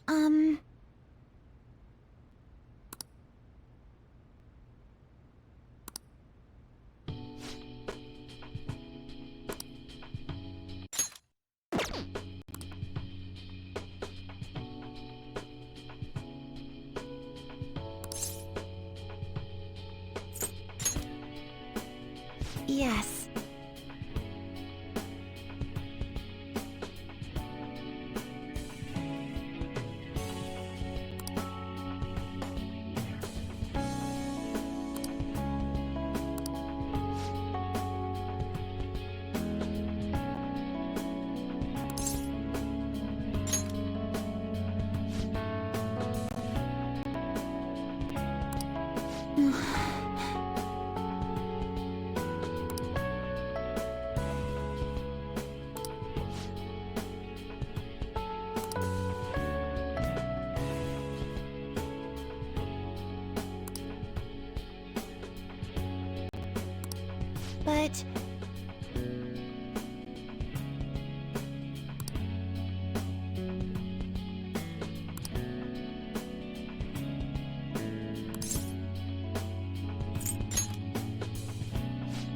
Um... Yes. But...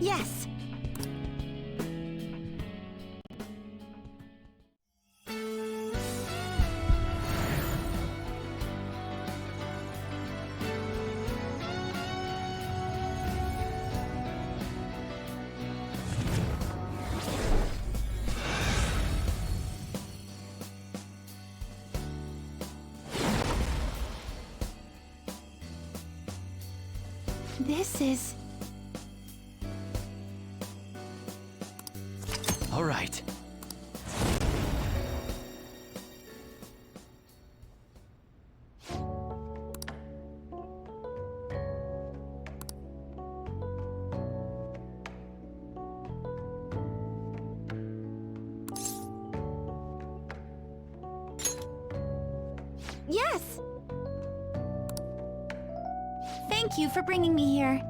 Yes! This is... All right. Yes! Thank you for bringing me here.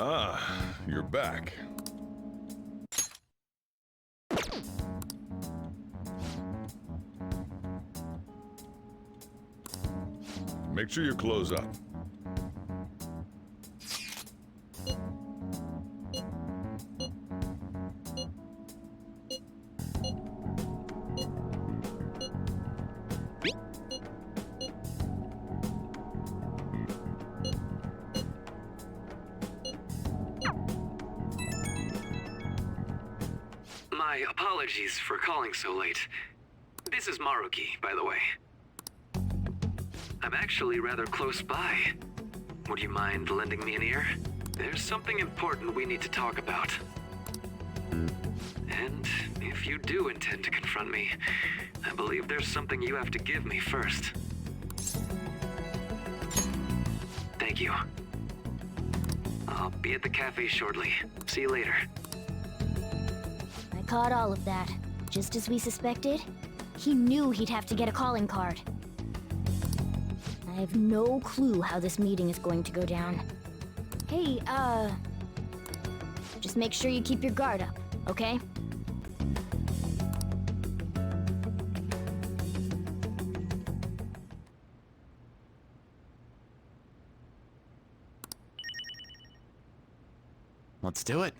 Ah, you're back. Make sure you close up. My apologies for calling so late. This is Maruki, by the way. I'm actually rather close by. Would you mind lending me an ear? There's something important we need to talk about. And if you do intend to confront me, I believe there's something you have to give me first. Thank you. I'll be at the cafe shortly. See you later. I caught all of that. Just as we suspected, he knew he'd have to get a calling card. I have no clue how this meeting is going to go down. Hey, just make sure you keep your guard up, okay? Let's do it.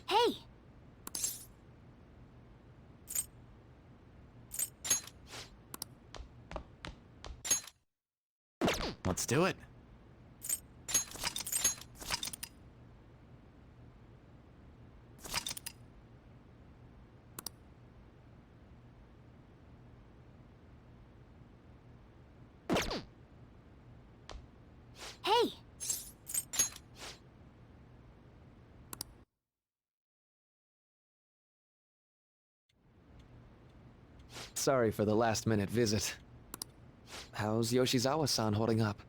Hey! Let's do it. Sorry for the last-minute visit. How's Yoshizawa-san holding up?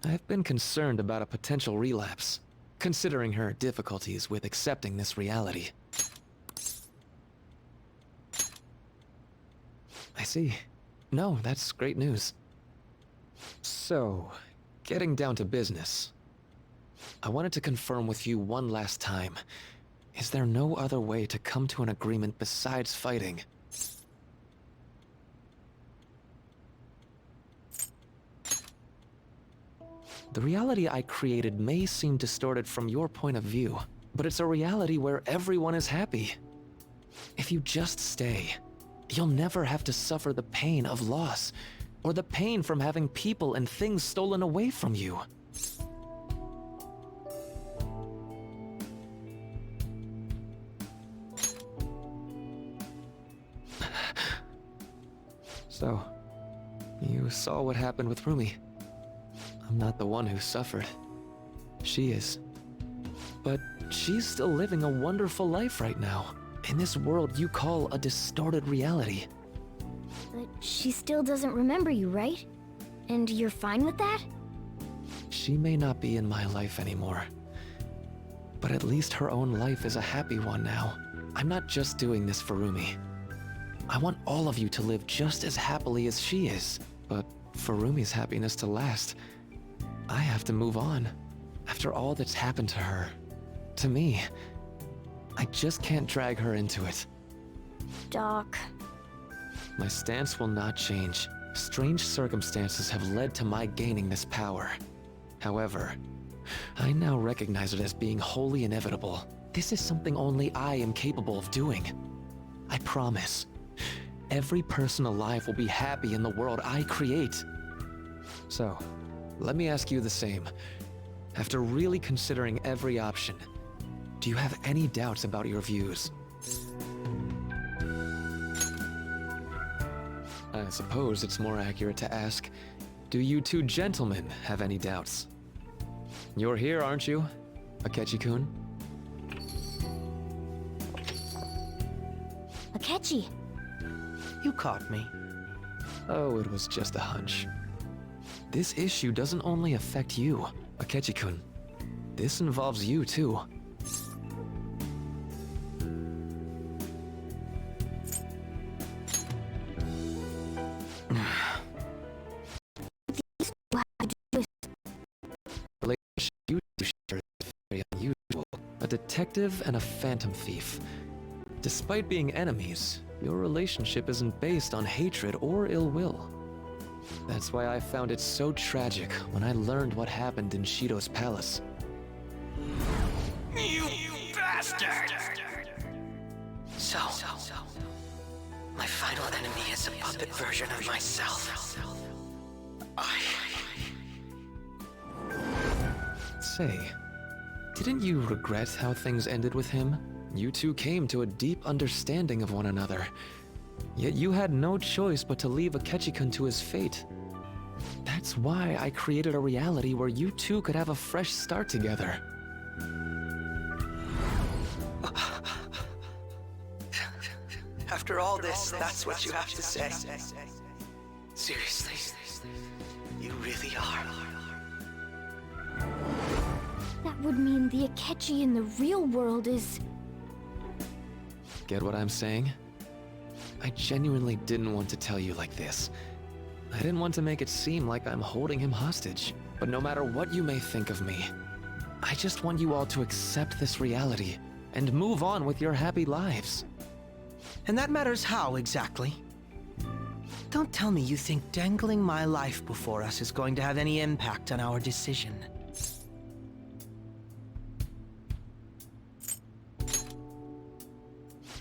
I've been concerned about a potential relapse, considering her difficulties with accepting this reality. I see. No, that's great news. So, getting down to business. I wanted to confirm with you one last time. Is there no other way to come to an agreement besides fighting? The reality I created may seem distorted from your point of view, but it's a reality where everyone is happy. If you just stay, you'll never have to suffer the pain of loss, or the pain from having people and things stolen away from you. So, you saw what happened with Rumi. I'm not the one who suffered. She is. But she's still living a wonderful life right now, in this world you call a distorted reality. But she still doesn't remember you, right? And you're fine with that? She may not be in my life anymore, but at least her own life is a happy one now. I'm not just doing this for Rumi. I want all of you to live just as happily as she is, but for Rumi's happiness to last, I have to move on. After all that's happened to her, to me, I just can't drag her into it. Doc. My stance will not change. Strange circumstances have led to my gaining this power. However, I now recognize it as being wholly inevitable. This is something only I am capable of doing. I promise. Every person alive will be happy in the world I create. So, let me ask you the same. After really considering every option, do you have any doubts about your views? I suppose it's more accurate to ask, do you two gentlemen have any doubts? You're here, aren't you, Akechi-kun? Akechi. You caught me. Oh, it was just a hunch. This issue doesn't only affect you, Akechi-kun. This involves you too. Relationship you two share is very unusual. A detective and a phantom thief. Despite being enemies, your relationship isn't based on hatred or ill will. That's why I found it so tragic when I learned what happened in Shido's palace. You bastard! So, my final enemy is a puppet version of myself. Say, didn't you regret how things ended with him? You two came to a deep understanding of one another. Yet you had no choice but to leave Akechi-kun to his fate. That's why I created a reality where you two could have a fresh start together. After all this, that's what you have to say. Seriously, you really are. That would mean the Akechi in the real world is... Get what I'm saying? I genuinely didn't want to tell you like this. I didn't want to make it seem like I'm holding him hostage. But no matter what you may think of me, I just want you all to accept this reality and move on with your happy lives. And that matters how, exactly? Don't tell me you think dangling my life before us is going to have any impact on our decision.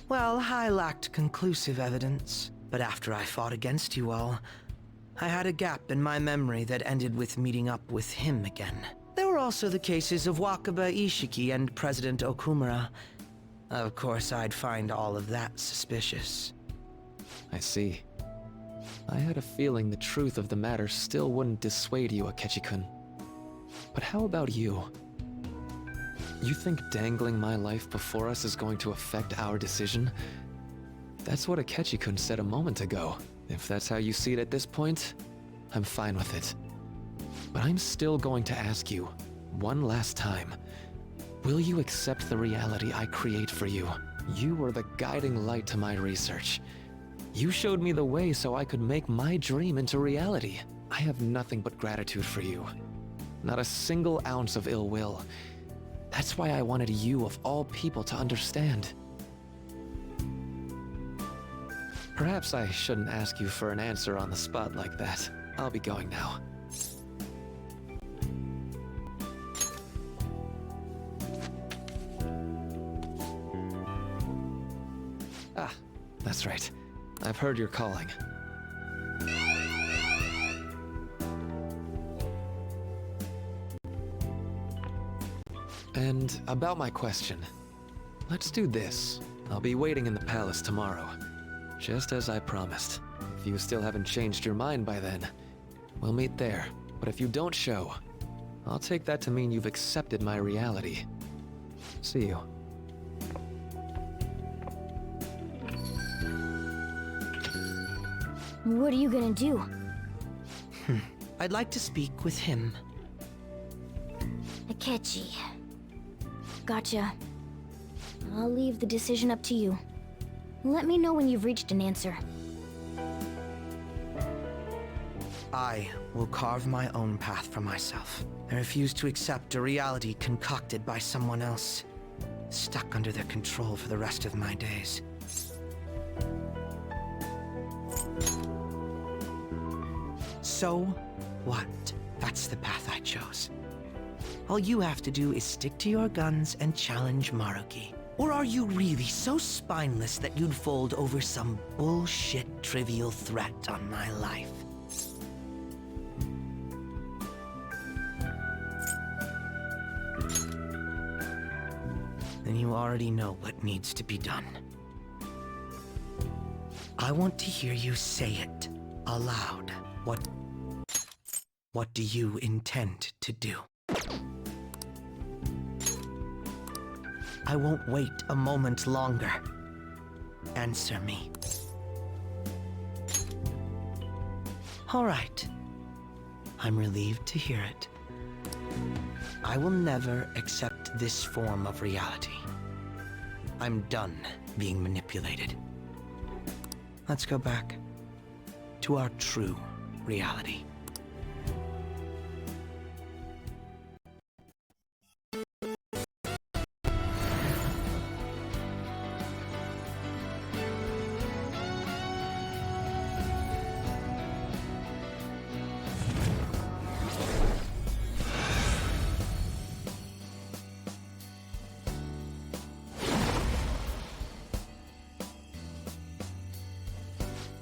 Well, I lacked conclusive evidence, but after I fought against you all, I had a gap in my memory that ended with meeting up with him again. There were also the cases of Wakaba Ishiki and President Okumura. Of course, I'd find all of that suspicious. I see. I had a feeling the truth of the matter still wouldn't dissuade you, Akechi-kun. But how about you? You think dangling my life before us is going to affect our decision? That's what Akechi-kun said a moment ago. If that's how you see it at this point, I'm fine with it. But I'm still going to ask you, one last time, will you accept the reality I create for you? You were the guiding light to my research. You showed me the way so I could make my dream into reality. I have nothing but gratitude for you. Not a single ounce of ill will. That's why I wanted you, of all people, to understand. Perhaps I shouldn't ask you for an answer on the spot like that. I'll be going now. Ah, that's right. I've heard you're calling. And about my question, let's do this. I'll be waiting in the palace tomorrow, just as I promised. If you still haven't changed your mind by then, we'll meet there. But if you don't show, I'll take that to mean you've accepted my reality. See you. What are you gonna do? I'd like to speak with him. Akechi. Gotcha. I'll leave the decision up to you. Let me know when you've reached an answer. I will carve my own path for myself. I refuse to accept a reality concocted by someone else, stuck under their control for the rest of my days. So what? That's the path I chose. All you have to do is stick to your guns and challenge Maruki. Or are you really so spineless that you'd fold over some bullshit trivial threat on my life? Then you already know what needs to be done. I want to hear you say it aloud. What do you intend to do? I won't wait a moment longer. Answer me. All right. I'm relieved to hear it. I will never accept this form of reality. I'm done being manipulated. Let's go back to our true reality.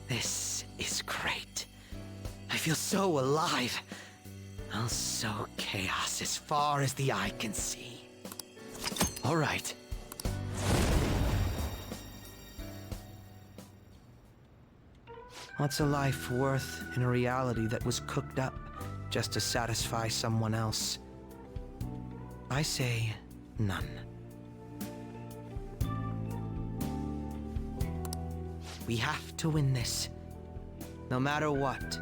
This is great. I feel so alive. I'll sow chaos as far as the eye can see. All right. What's a life worth in a reality that was cooked up just to satisfy someone else? I say none. We have to win this, no matter what.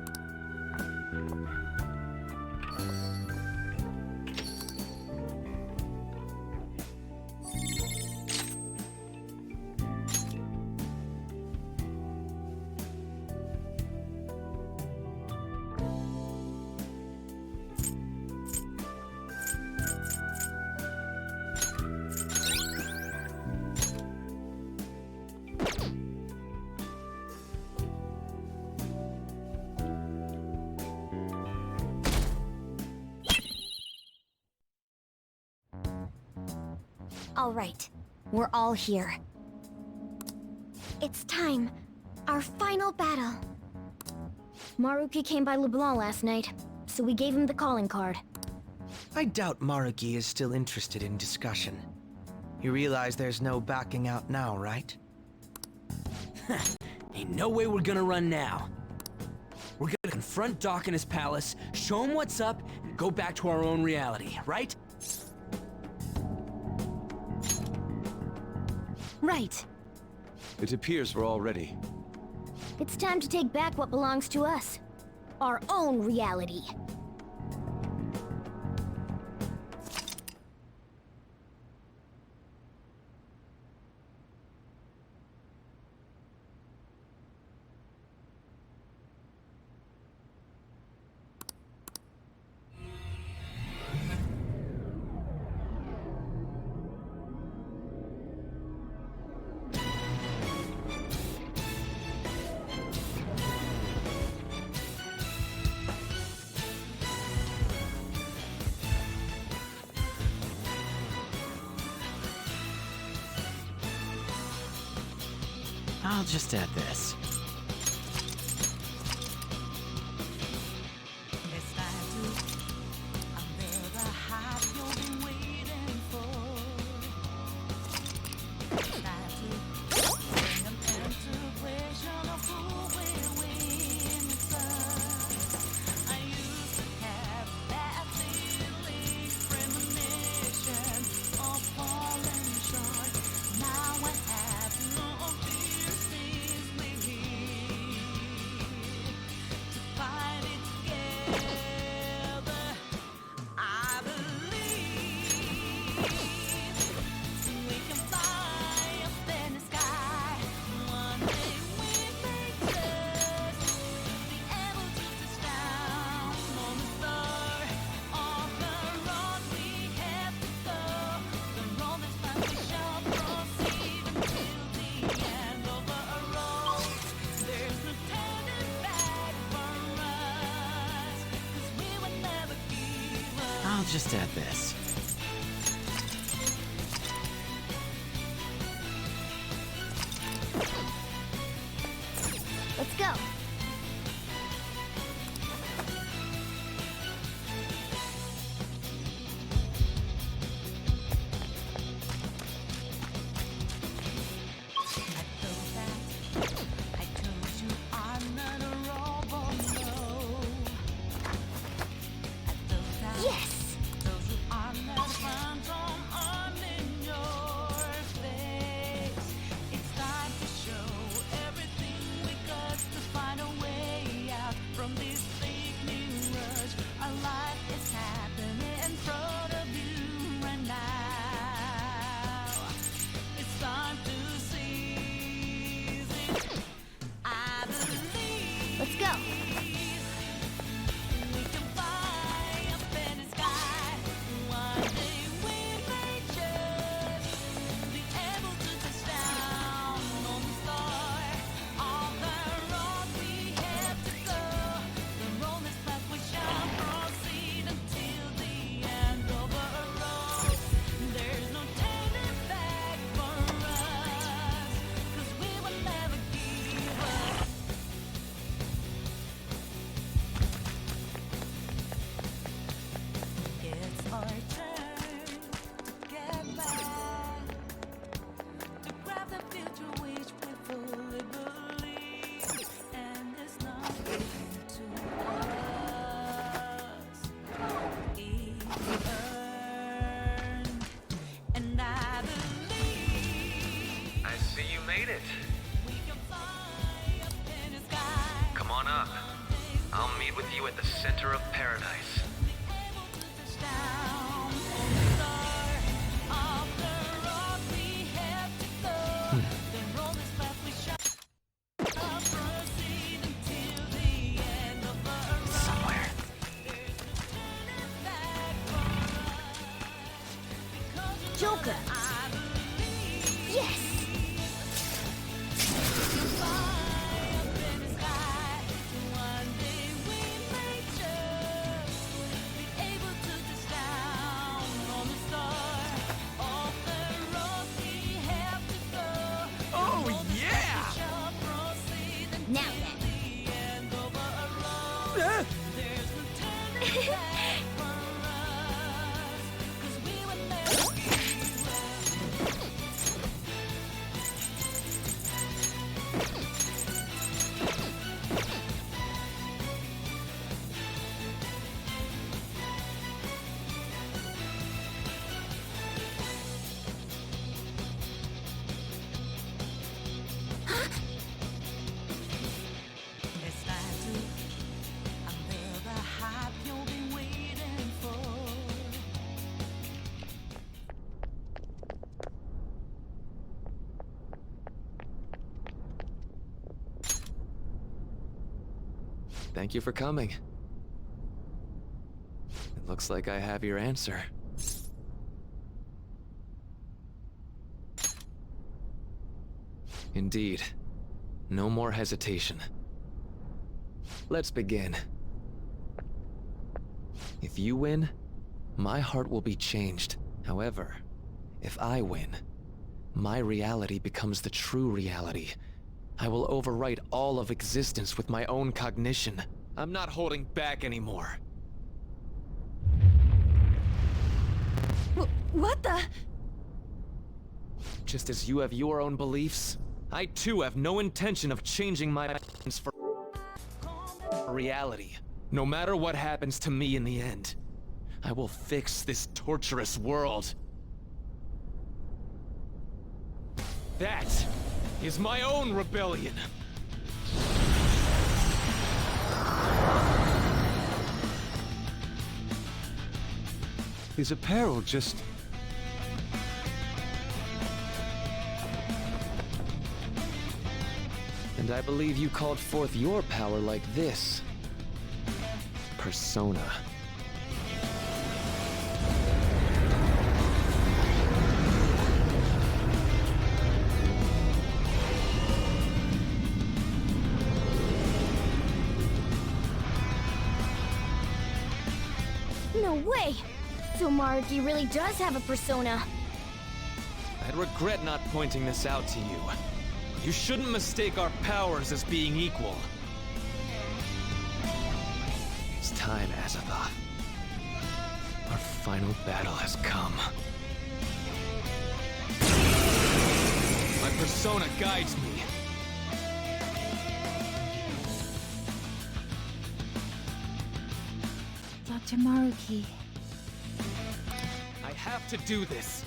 All right. We're all here. It's time. Our final battle. Maruki came by LeBlanc last night, so we gave him the calling card. I doubt Maruki is still interested in discussion. You realize there's no backing out now, right? Ain't no way we're gonna run now. We're gonna confront Doc in his palace, show him what's up, and go back to our own reality, right? Right. It appears we're all ready. It's time to take back what belongs to us. Our own reality. I'll just add this. I'll just add this. Let's go. Yes! Let's go. I see you made it. Come on up. I'll meet with you at the center of paradise. Somewhere. Joker. Yes! Now then. Thank you for coming. It looks like I have your answer. Indeed. No more hesitation. Let's begin. If you win, my heart will be changed. However, if I win, my reality becomes the true reality. I will overwrite all of existence with my own cognition. I'm not holding back anymore. What the? Just as you have your own beliefs, I too have no intention of changing my plans for reality. No matter what happens to me in the end, I will fix this torturous world. That is my own rebellion. His apparel just... And I believe you called forth your power like this. Persona. No way! So Maruki really does have a persona. I'd regret not pointing this out to you. You shouldn't mistake our powers as being equal. It's time, Azathoth. Our final battle has come. My persona guides me. Dr. Maruki. I have to do this.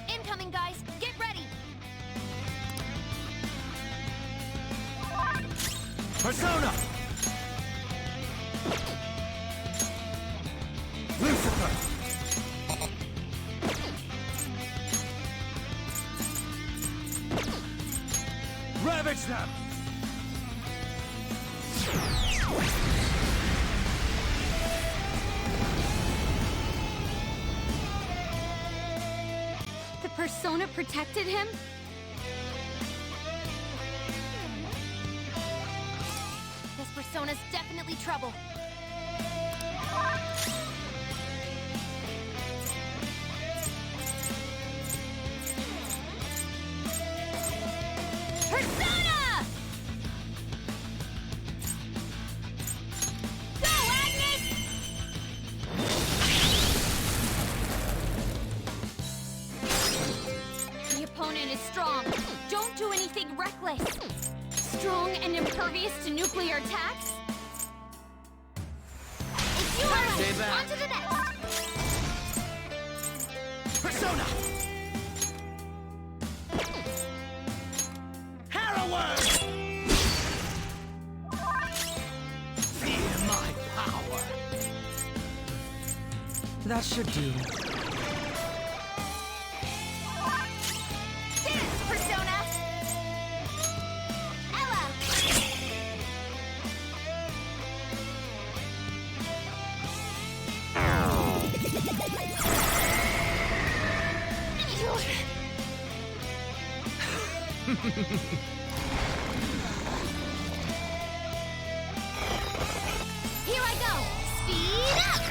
Incoming, guys! Get ready! Persona! Lucifer! Ravage them! The persona protected him? This persona's definitely trouble. Persona! Go, Agnes! The opponent is strong. Don't do anything reckless. Strong and impervious to nuclear attacks? It's yours! Stay back. On to the next! Persona! Harrower! Feel my power! That should do. Dance, Persona! Ella! Here I go! Speed up!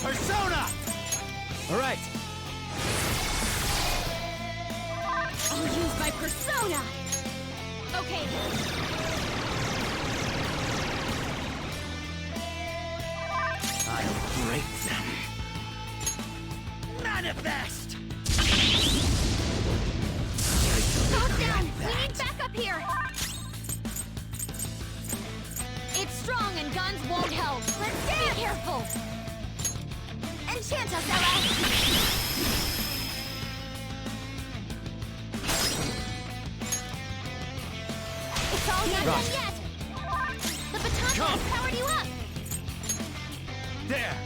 Persona! All right. my persona! Okay. I'll break them. Manifest! Calm down! We need backup here! It's strong and guns won't help. Let's get! Be careful! Enchant us, Ella! It's all not done yet! The baton has powered you up! There!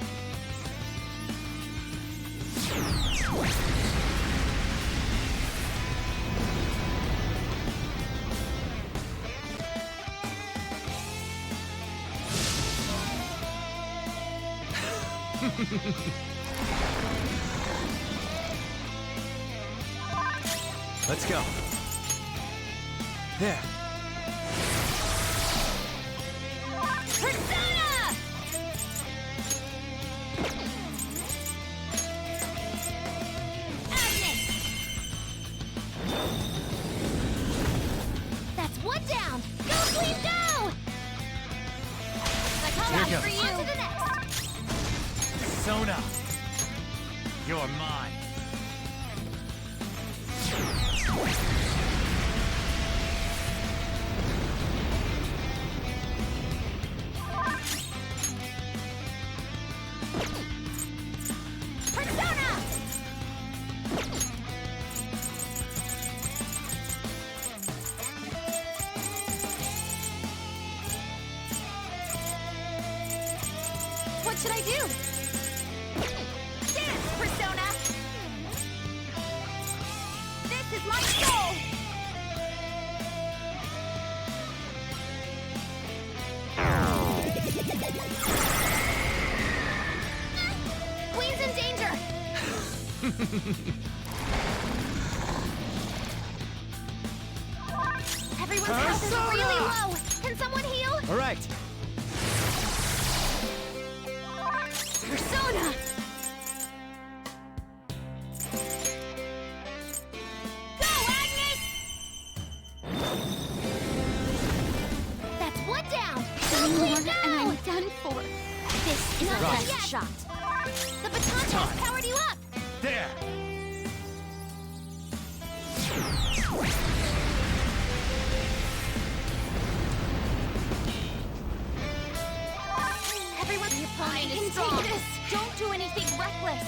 Let's go. There. Persona! Agnes! That's one down! Go, Queen, go! I call Here out goes. for you! On to the next! Sona! You're mine. Persona! What should I do? Dance, Persona! This is my soul! Queen's in danger! Everyone's health is really low! Can someone heal? All right. Persona! Go, Agnes! That's one down! Go, Queen, go! And I'm done for. This is our Right. best shot. The baton has powered you up! There! Everyone, the opponent is strong. Take this. Don't do anything reckless.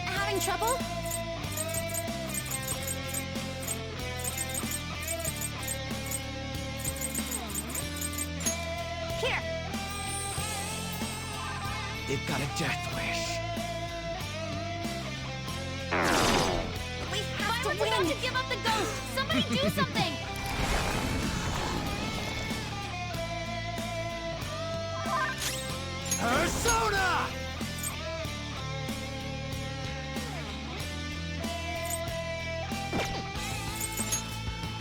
Having trouble? Here. They've got a death wish. We have to win. About to give up the ghost. Somebody do something. Persona!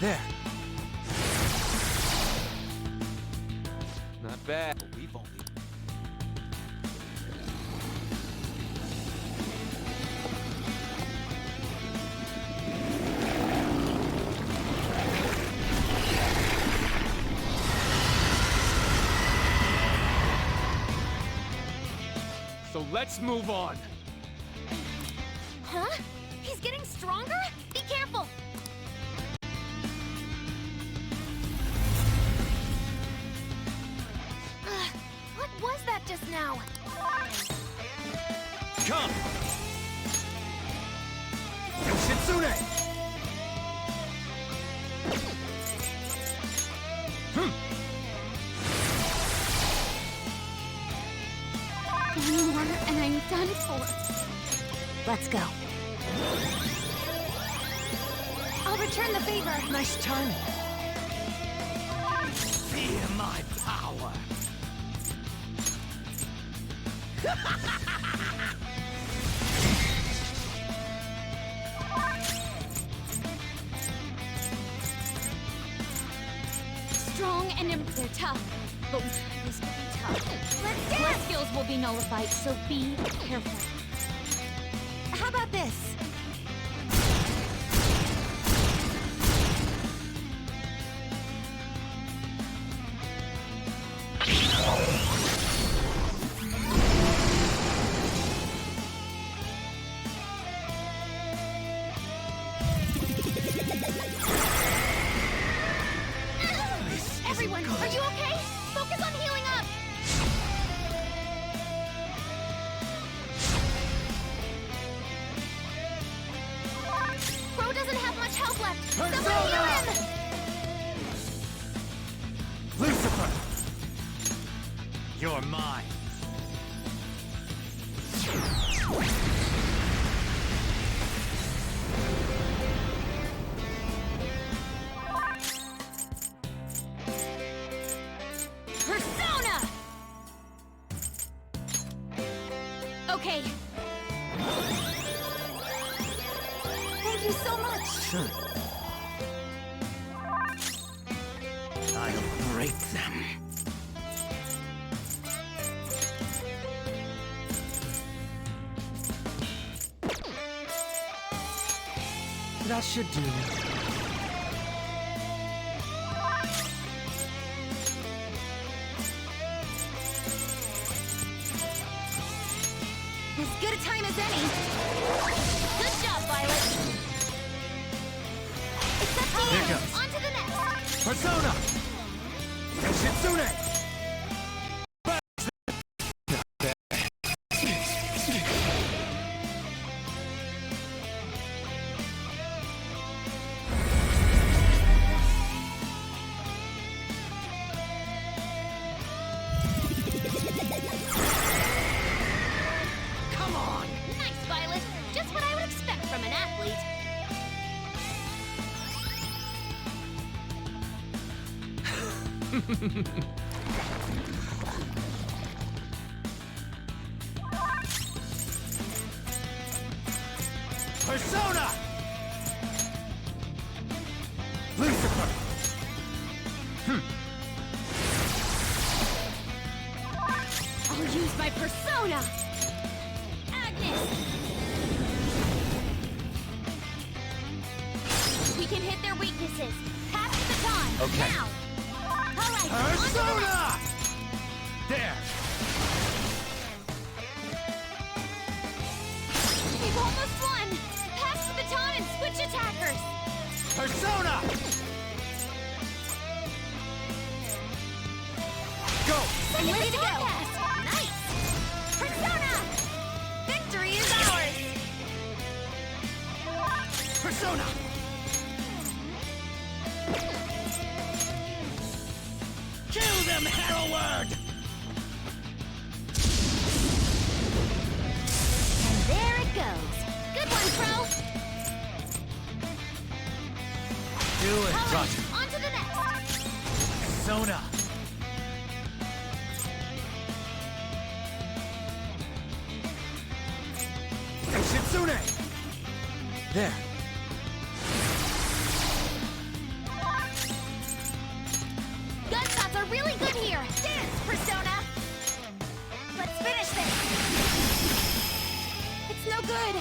There. Not bad. We've only... So let's move on. Huh? He's getting stronger? Be careful. What was that just now? Come! Yoshitsune! One more and I'm done for. Let's go. I'll return the favor. Nice timing. Fear my power! Strong and they're tough. But this will be tough. Let's dance! Your skills will be nullified, so be careful. How about this? Everyone, are you okay? Focus on healing up! Crow doesn't have much health left! Someone heal him! Lucifer! You're mine. Persona! Okay. Thank you so much! I'll break them. That should do. As good a time as any. Good job, Violet. It's up to Here you. goes. On to the next. Persona! Shitsune! Come on. Nice, Violet. Just what I would expect from an athlete. Persona! Lucifer! I'll use my persona! Agnes! We can hit their weaknesses. Pass the baton. Okay. Now! Alright, on to the Persona! There! We've almost won! Pass the baton and switch attackers! Persona! Go! I'm ready to go! Nice! Persona! Victory is ours! Persona! Kill them, Herald! And there it goes. Good one, Crow! Do it, Alright, Roger. on to the next! Persona! Shitsune! There. Gunshots are really good here! Dance, Persona! Let's finish this! It's no good!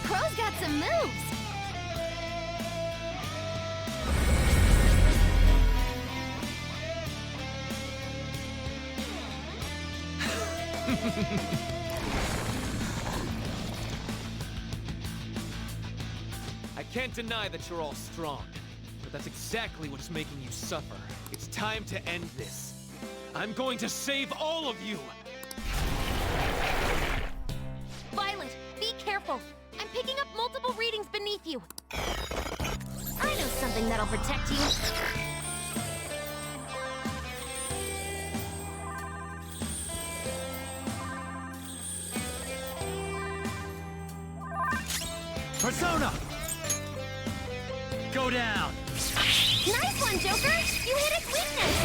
Crow's got some moves! I can't deny that you're all strong, but that's exactly what's making you suffer. It's time to end this. I'm going to save all of you! Violet, be careful! I'm picking up multiple readings beneath you. I know something that'll protect you. Persona! Go down! Nice one, Joker! You hit its weakness!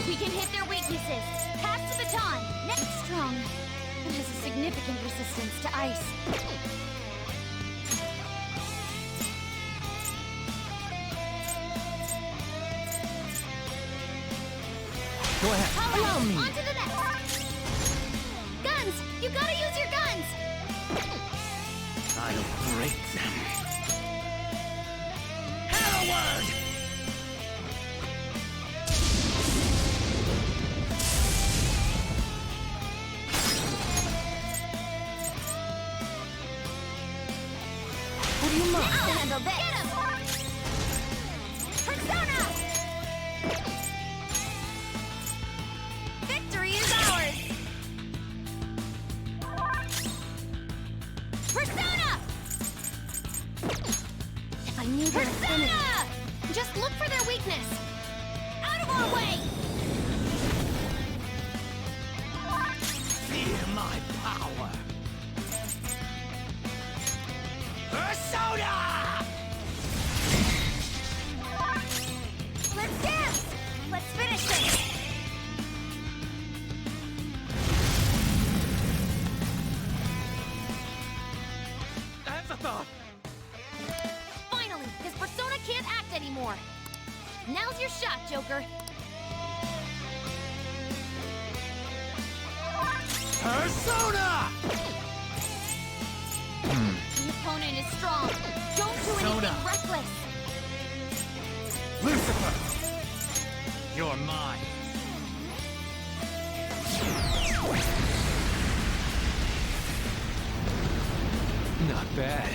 We can hit their weaknesses. Pass the baton. Next strong. It has a significant resistance to ice. Go ahead. Allow me. On to the next! Guns! You gotta use your guns! I'll break them. Halloward! What do you mind? I'll handle this! Get him! Persona! Victory is ours! Persona! If I knew their affinity... Just look for their weakness! Out of our way! Feel my power. Persona! Let's dance! Let's finish this! That's a thought. Finally! His persona can't act anymore! Now's your shot, Joker! Persona! The opponent is strong! Don't do anything Persona. reckless! Lucifer! You're mine. Not bad.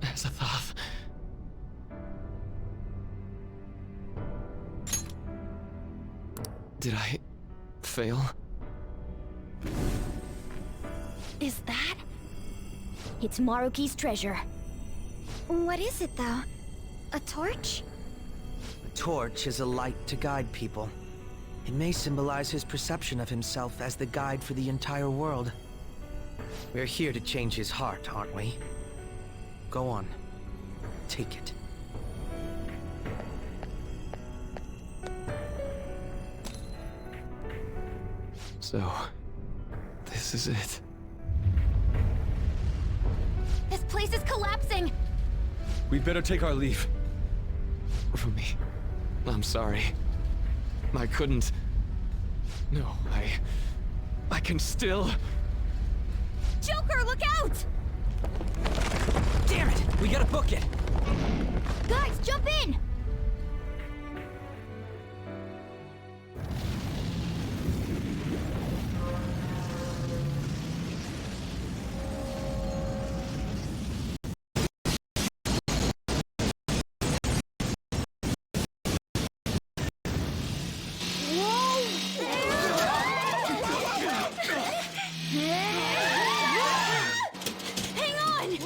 Azathoth. Did I fail? Is that? It's Maruki's treasure. What is it, though? A torch? A torch is a light to guide people. It may symbolize his perception of himself as the guide for the entire world. We're here to change his heart, aren't we? Go on. Take it. So, this is it. This place is collapsing! We'd better take our leave. Rumi, I'm sorry. I couldn't... No, I can still... Joker, look out! Damn it! We gotta book it! Guys, jump in! Hang on!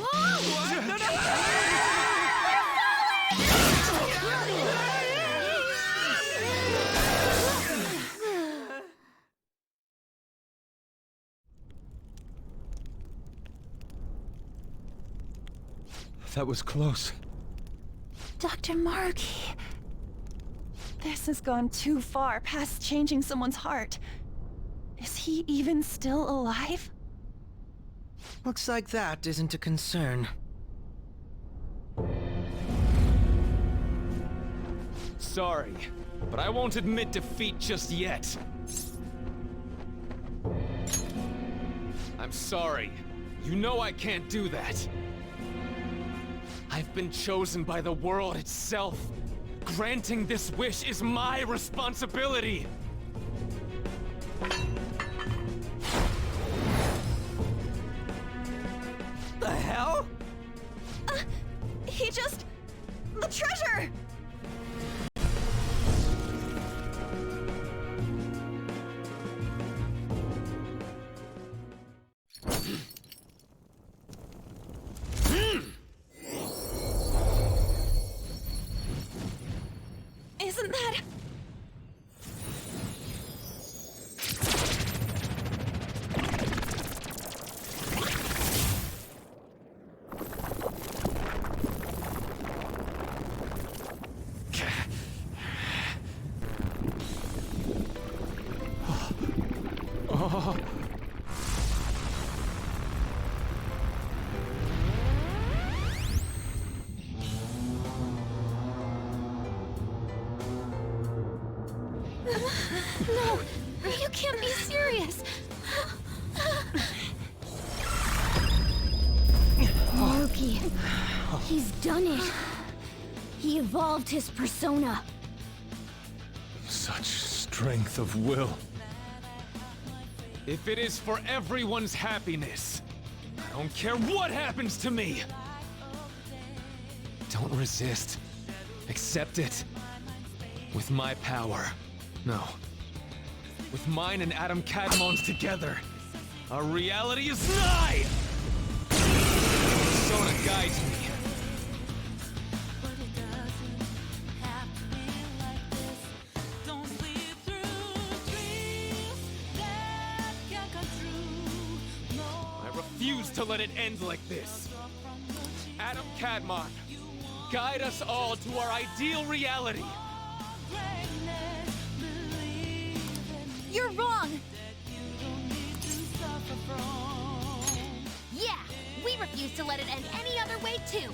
That was close. Dr. Maruki. This has gone too far past changing someone's heart. Is he even still alive? Looks like that isn't a concern. Sorry, but I won't admit defeat just yet. I'm sorry. You know I can't do that. I've been chosen by the world itself. Granting this wish is my responsibility. The hell? He just... the treasure! Isn't that... No, you can't be serious. Maruki, he's done it. He evolved his persona. Such strength of will. If it is for everyone's happiness, I don't care what happens to me. Don't resist. Accept it. With my power. No. With mine and Adam Cadmon's together, our reality is nigh! Persona guides me. I refuse to let it end like this. Adam Cadmon, guide us all to our ideal reality. You're wrong! Yeah, we refuse to let it end any other way, too.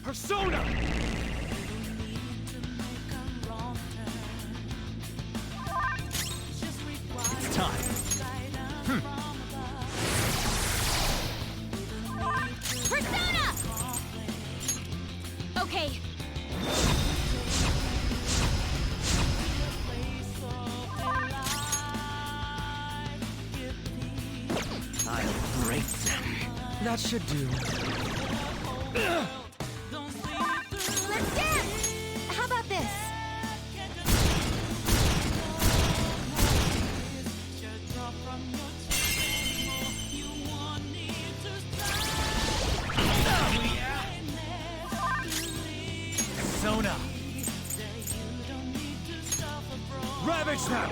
Persona! It's time. Persona! Okay. I'll break them. That should do. Let's dance! How about this? Persona! Ravage them!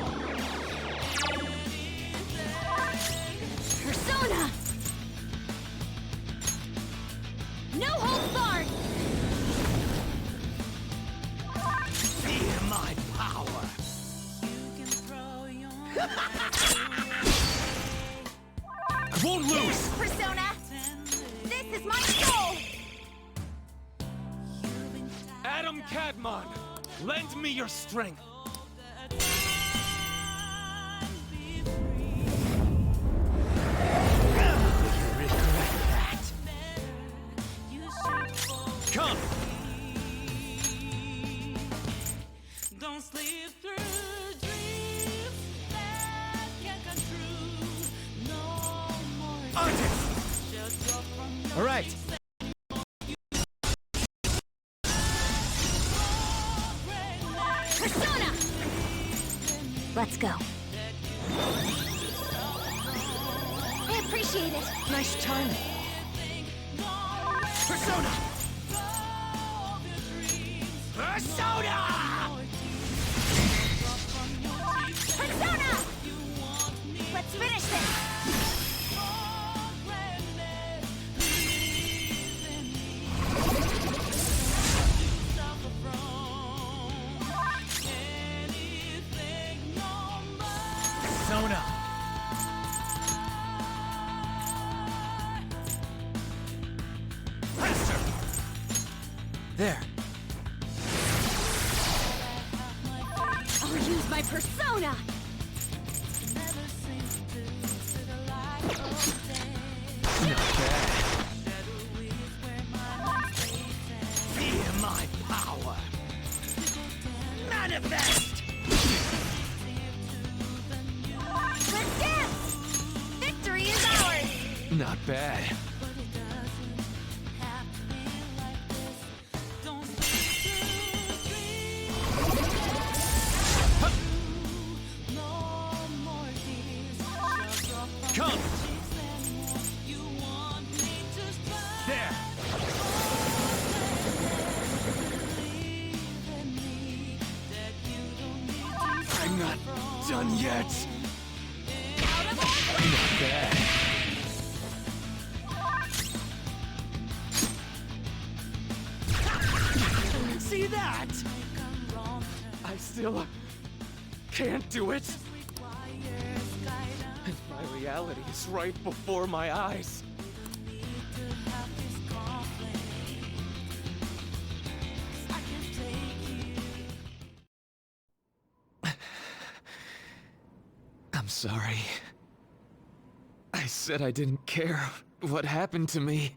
Persona! No holds barred! Feel my power! I won't lose! Persona! This is my soul! Adam Cadmon, lend me your strength! Come! Don't sleep through dreams that can't come true. No more. All right. Persona! Let's go. I appreciate it. Nice timing. Persona! Persona! Persona! Let's finish this! Persona! Faster! There. I'll use my persona! Not bad. Feel my power! Manifest! Let's dance! Victory is ours! Not bad. Come! There! I'm not done yet! Not bad. See that? I still can't do it! And my reality is right before my eyes. I'm sorry. I said I didn't care what happened to me.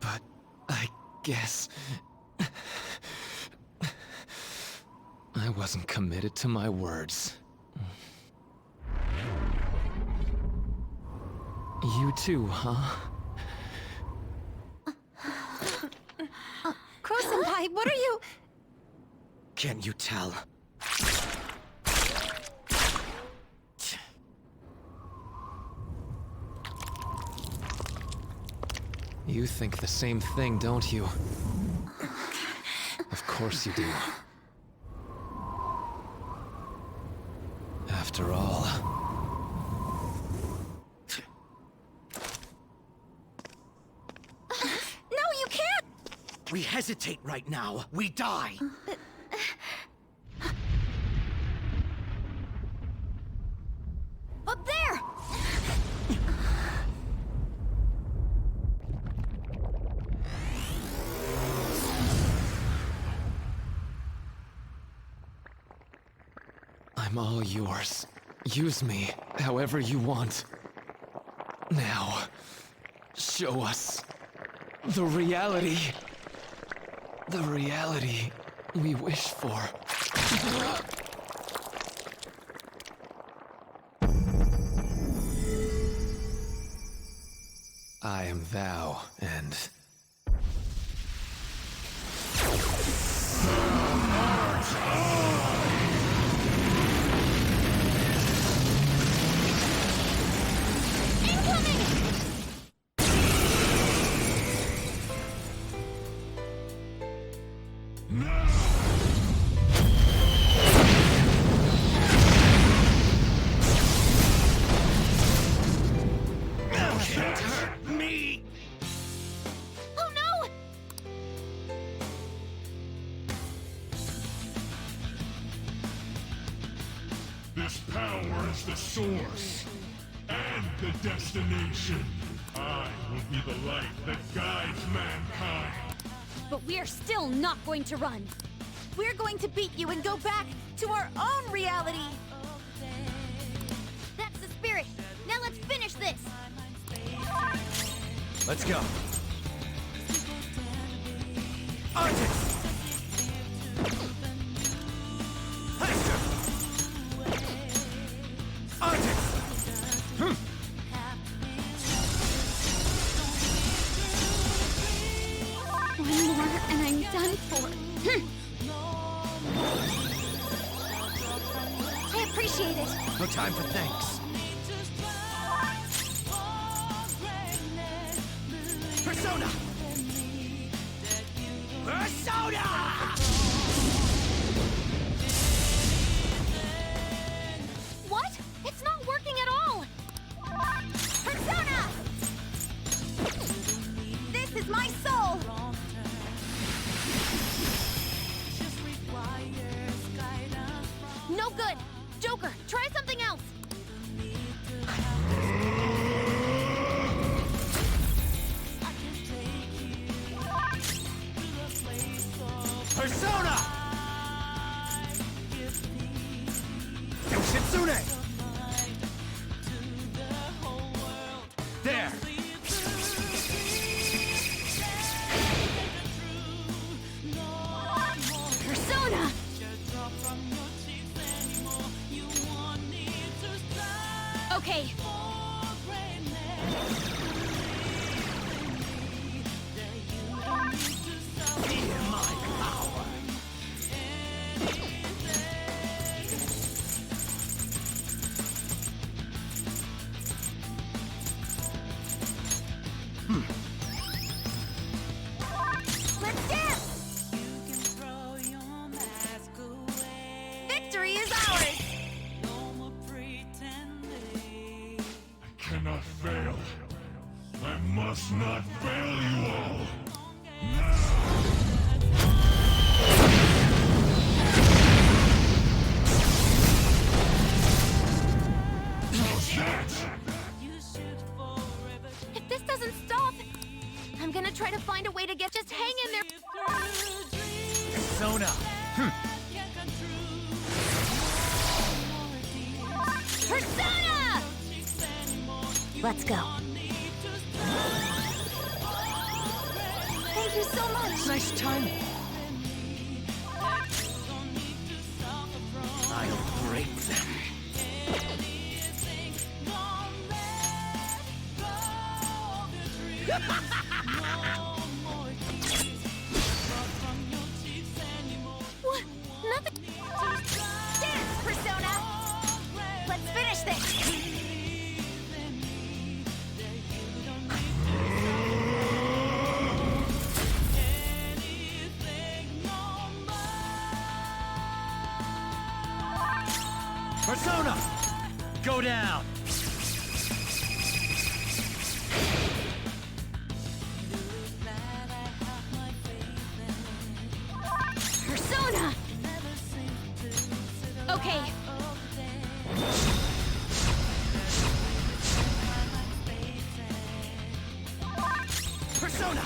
But I guess I wasn't committed to my words. You too, huh? Crow-senpai, what are you... Can't you tell? You think the same thing, don't you? Of course you do. After all... No, you can't! We hesitate right now, we die! Up there! I'm all yours. Use me however you want. Now, show us the reality. The reality we wish for. I am thou, and... Oh no! This power is the source and the destination. I will be the light that guides mankind. But we're still not going to run. We're going to beat you and go back to our own reality! That's the spirit. Now let's finish this. Let's go. Artist! Hester! Artist! One more and I'm done for. I appreciate it. No time for thanks. Persona! Persona! What? It's not working at all. Persona! This is my soul! No good. Joker, try something else. Persona! Yoshitsune! There! Persona! Okay. Let's dance! Victory is ours! gonna try to find a way to get. Just hang in there. Persona! Persona! Let's go. Thank you so much! Nice timing. I'll break them. What? Nothing. Dance, Persona! Let's finish this! Persona! Go down! Persona! Okay. Persona!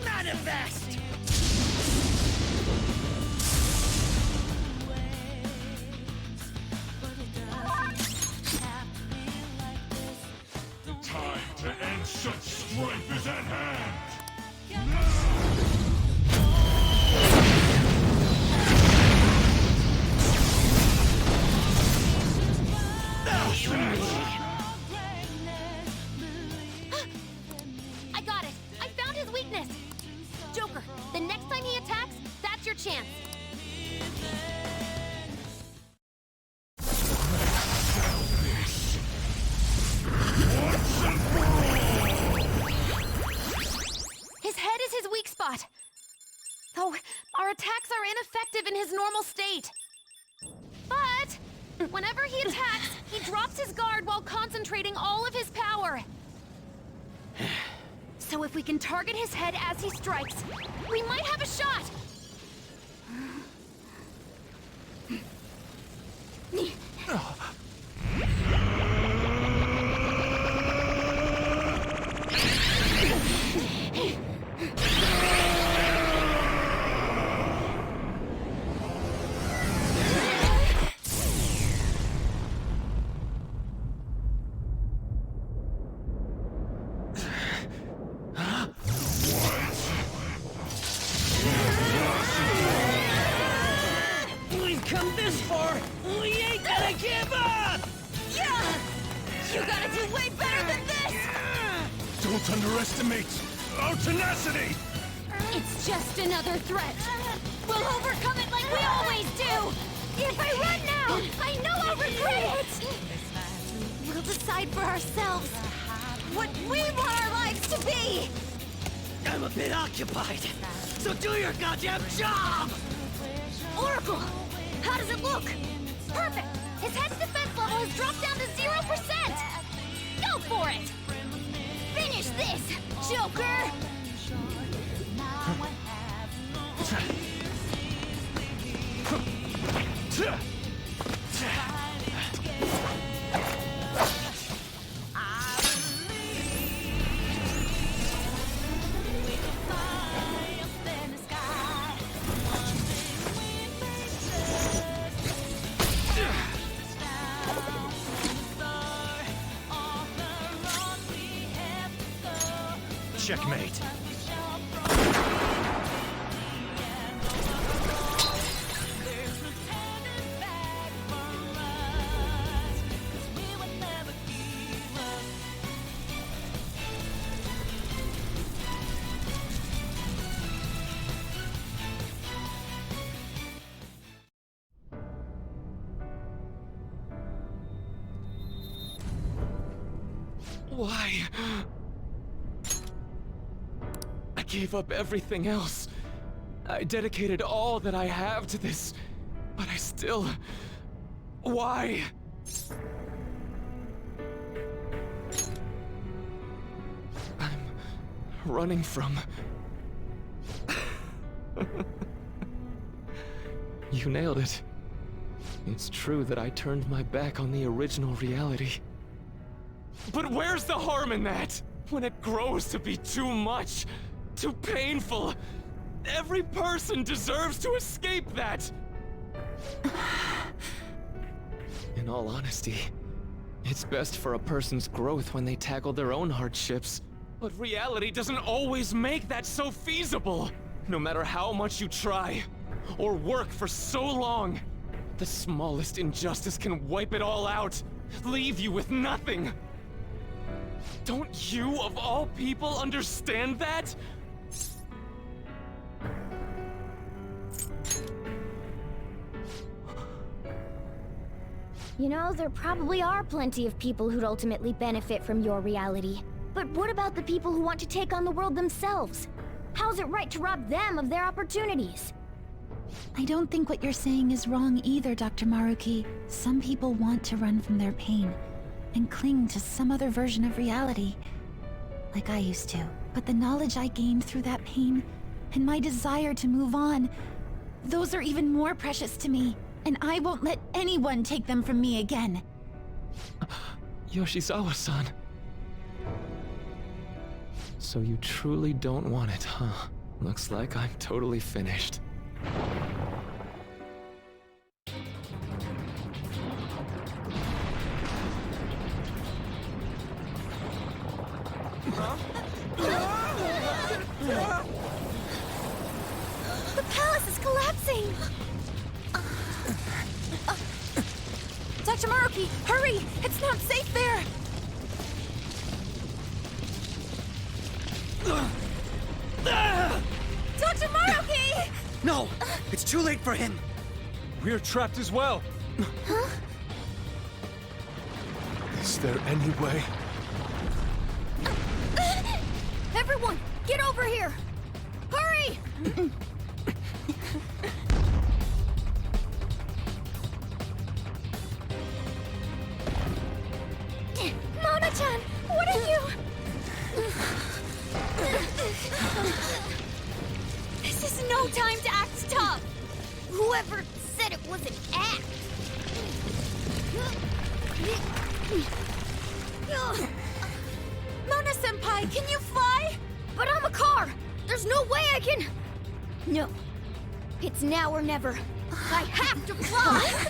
Manifest! Time to end such strife is at hand! I got it! I found his weakness! Joker, the next time he attacks, that's your chance. His head is his weak spot. Though our attacks are ineffective in his normal state. But whenever he attacks, he drops his guard while concentrating all of his power. So if we can target his head as he strikes, we might have a shot! We've come this far! We ain't gonna give up! Yeah! You gotta do way better than this! Don't underestimate our tenacity! It's just another threat. We'll overcome it like we always do! If I run now, I know I'll regret it! We'll decide for ourselves what we want our lives to be! I'm a bit occupied, so do your goddamn job! Oracle! How does it look? Perfect! His head's defense level has dropped down to 0%! Go for it! Finish this, Joker! Checkmate. Why? I gave up everything else. I dedicated all that I have to this, but I still... Why? I'm running from... You nailed it. It's true that I turned my back on the original reality. But where's the harm in that? When it grows to be too much, too painful, every person deserves to escape that! In all honesty, it's best for a person's growth when they tackle their own hardships. But reality doesn't always make that so feasible! No matter how much you try, or work for so long, the smallest injustice can wipe it all out, leave you with nothing! Don't you, of all people, understand that? You know, there probably are plenty of people who'd ultimately benefit from your reality. But what about the people who want to take on the world themselves? How's it right to rob them of their opportunities? I don't think what you're saying is wrong either, Dr. Maruki. Some people want to run from their pain and cling to some other version of reality, like I used to. But the knowledge I gained through that pain and my desire to move on, those are even more precious to me, and I won't let anyone take them from me again. Yoshizawa-san. So you truly don't want it, huh? Looks like I'm totally finished. The palace is collapsing! Dr. Maruki, hurry! It's not safe there! Dr. Maruki! No! It's too late for him! We're trapped as well! Is there any way? Everyone, get over here! Hurry! Mona-chan, what are you? This is no time to act tough! Whoever said it was an act! Mona-senpai, can you fly? But I'm a car! There's no way I can... No. It's now or never. I have to fly!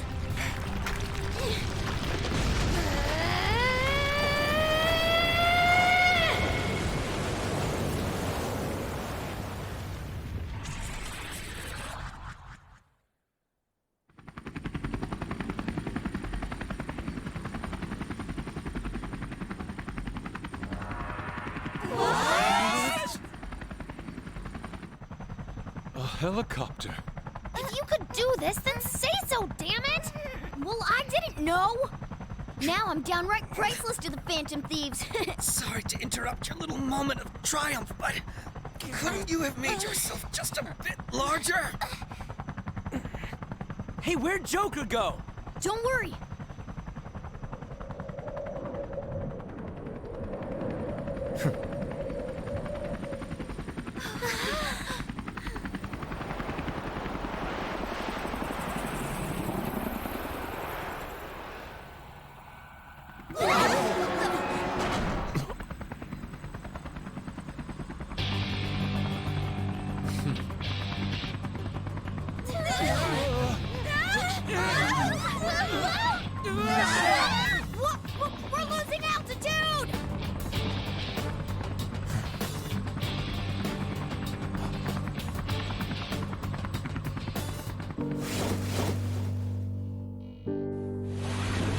A helicopter. If you could do this, then say so, damn it! Well, I didn't know! Now I'm downright priceless to the Phantom Thieves. Sorry to interrupt your little moment of triumph, but couldn't you have made yourself just a bit larger? Hey, where'd Joker go? Don't worry. We're losing altitude!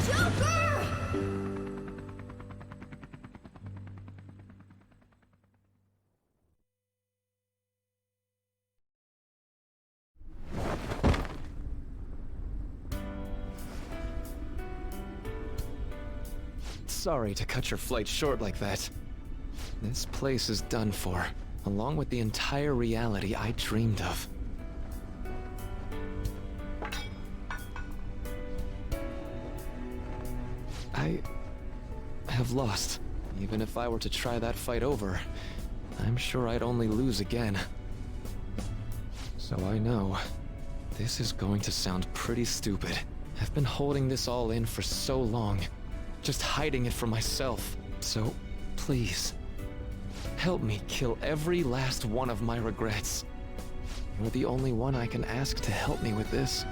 Joker! Sorry to cut your flight short like that. This place is done for, along with the entire reality I dreamed of. I have lost. Even if I were to try that fight over, I'm sure I'd only lose again. So I know, this is going to sound pretty stupid. I've been holding this all in for so long, just hiding it from myself. So, please, Help me kill every last one of my regrets. You're the only one I can ask to help me with this.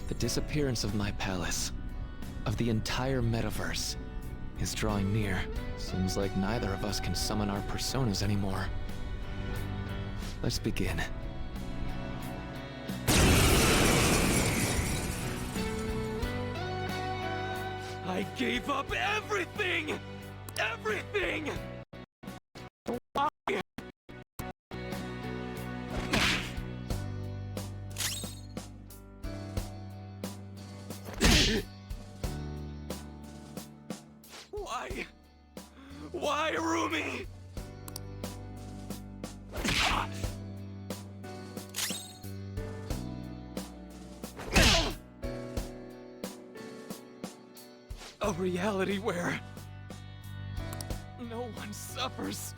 The disappearance of my palace, of the entire metaverse, is drawing near. Seems like neither of us can summon our personas anymore. Let's begin. I gave up everything! Everything! Why? Why? Why, Rumi? A reality where no one suffers.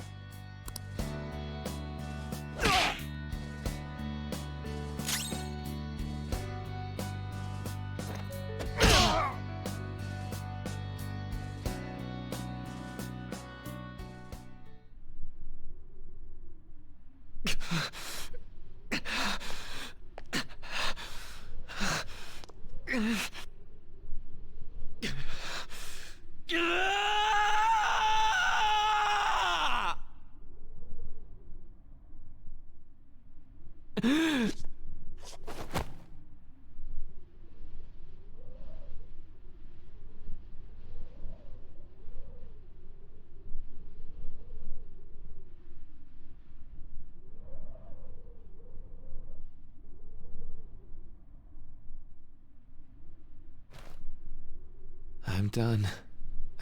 I'm done.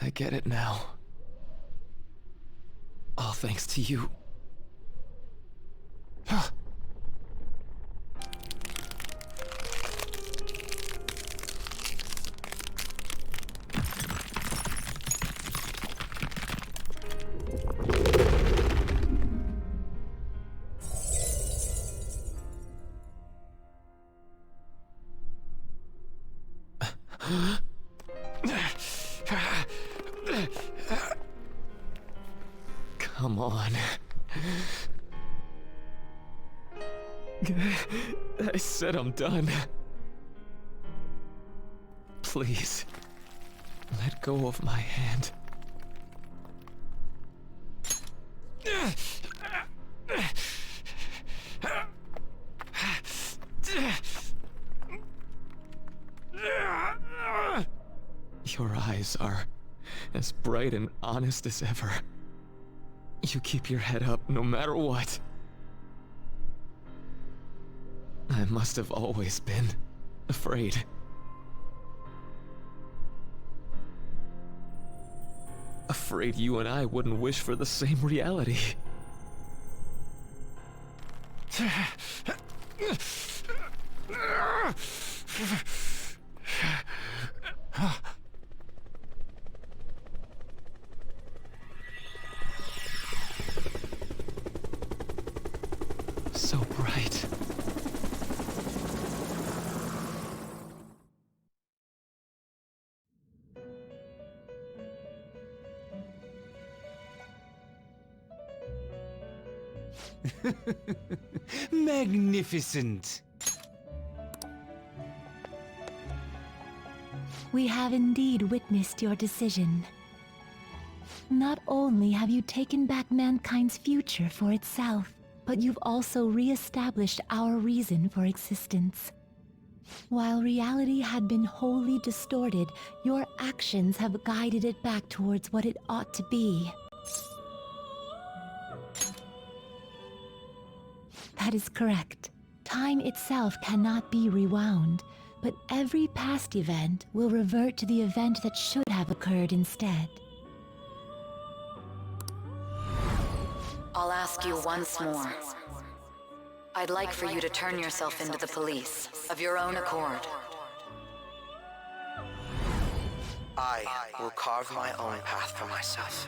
I get it now. All thanks to you. Come on. I said I'm done. Please, let go of my hand. Your eyes are as bright and honest as ever. You keep your head up no matter what. I must have always been afraid. Afraid you and I wouldn't wish for the same reality. So bright. Magnificent. We have indeed witnessed your decision. Not only have you taken back mankind's future for itself, but you've also re-established our reason for existence. While reality had been wholly distorted, your actions have guided it back towards what it ought to be. That is correct. Time itself cannot be rewound, but every past event will revert to the event that should have occurred instead. I'll ask you once more. I'd like for you to turn yourself into the police, of your own accord. I will carve my own path for myself.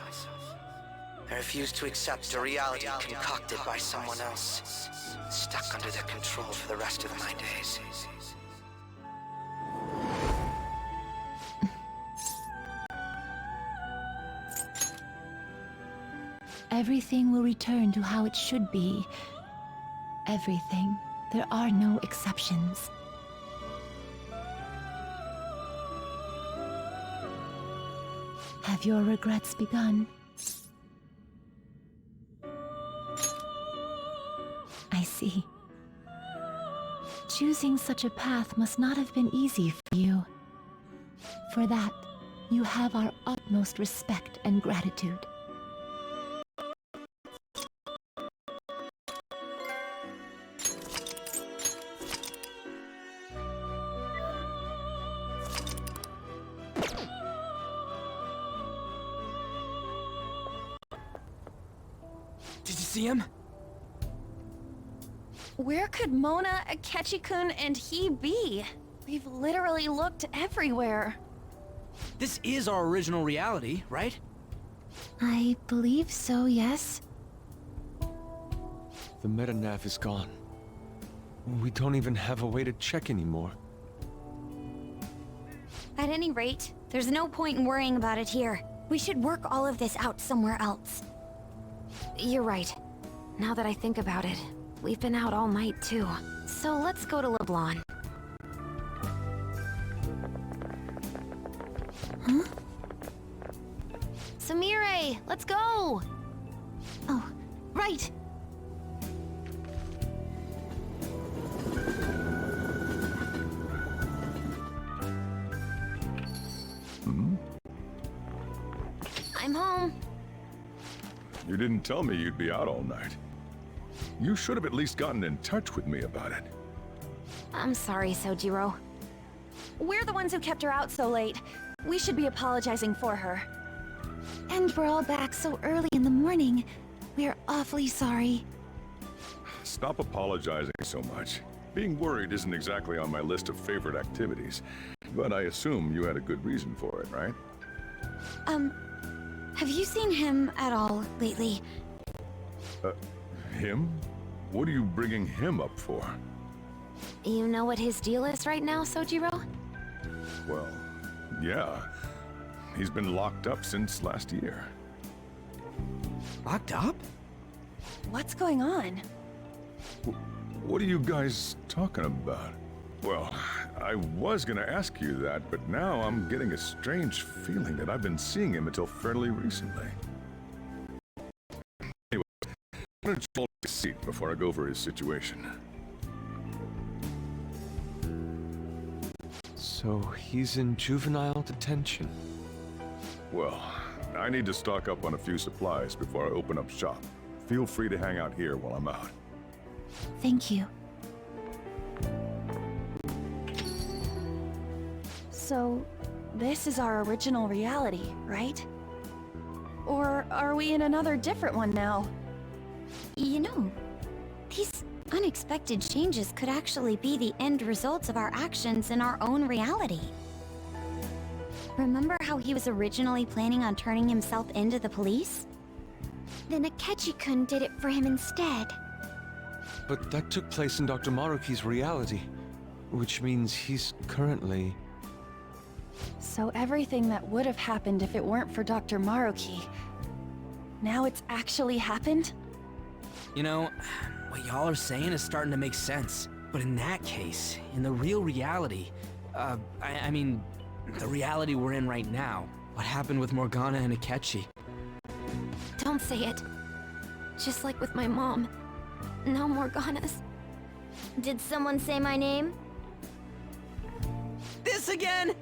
I refuse to accept a reality concocted by someone else, stuck under their control for the rest of my days. Everything will return to how it should be. Everything. There are no exceptions. Have your regrets begun? I see. Choosing such a path must not have been easy for you. For that, you have our utmost respect and gratitude. Did you see him? Where could Mona, Akechi-kun, and he be? We've literally looked everywhere. This is our original reality, right? I believe so, yes. The metanav is gone. We don't even have a way to check anymore. At any rate, there's no point in worrying about it here. We should work all of this out somewhere else. You're right. Now that I think about it, we've been out all night too. So let's go to Leblon. Huh? Samire, let's go! Oh, right! I'm home. You didn't tell me you'd be out all night. You should have at least gotten in touch with me about it. I'm sorry, Sojiro. We're the ones who kept her out so late. We should be apologizing for her. And we're all back so early in the morning. We're awfully sorry. Stop apologizing so much. Being worried isn't exactly on my list of favorite activities, but I assume you had a good reason for it, right? Have you seen him at all lately? Him? What are you bringing him up for? You know what his deal is right now, Sojiro? Well, yeah. He's been locked up since last year. Locked up? What's going on? What are you guys talking about? Well, I was gonna ask you that, but now I'm getting a strange feeling that I've been seeing him until fairly recently. Anyway, why don't you hold a seat before I go over his situation? So he's in juvenile detention. Well, I need to stock up on a few supplies before I open up shop. Feel free to hang out here while I'm out. Thank you. So, this is our original reality, right? Or are we in another different one now? You know, these unexpected changes could actually be the end results of our actions in our own reality. Remember how he was originally planning on turning himself into the police? Then Akechi-kun did it for him instead. But that took place in Dr. Maruki's reality, which means he's currently... So everything that would have happened if it weren't for Dr. Maruki, now it's actually happened? You know, what y'all are saying is starting to make sense. But in that case, in the real reality, I mean, the reality we're in right now, what happened with Morgana and Akechi? Don't say it. Just like with my mom. Now Morgana's. Did someone say my name? This again?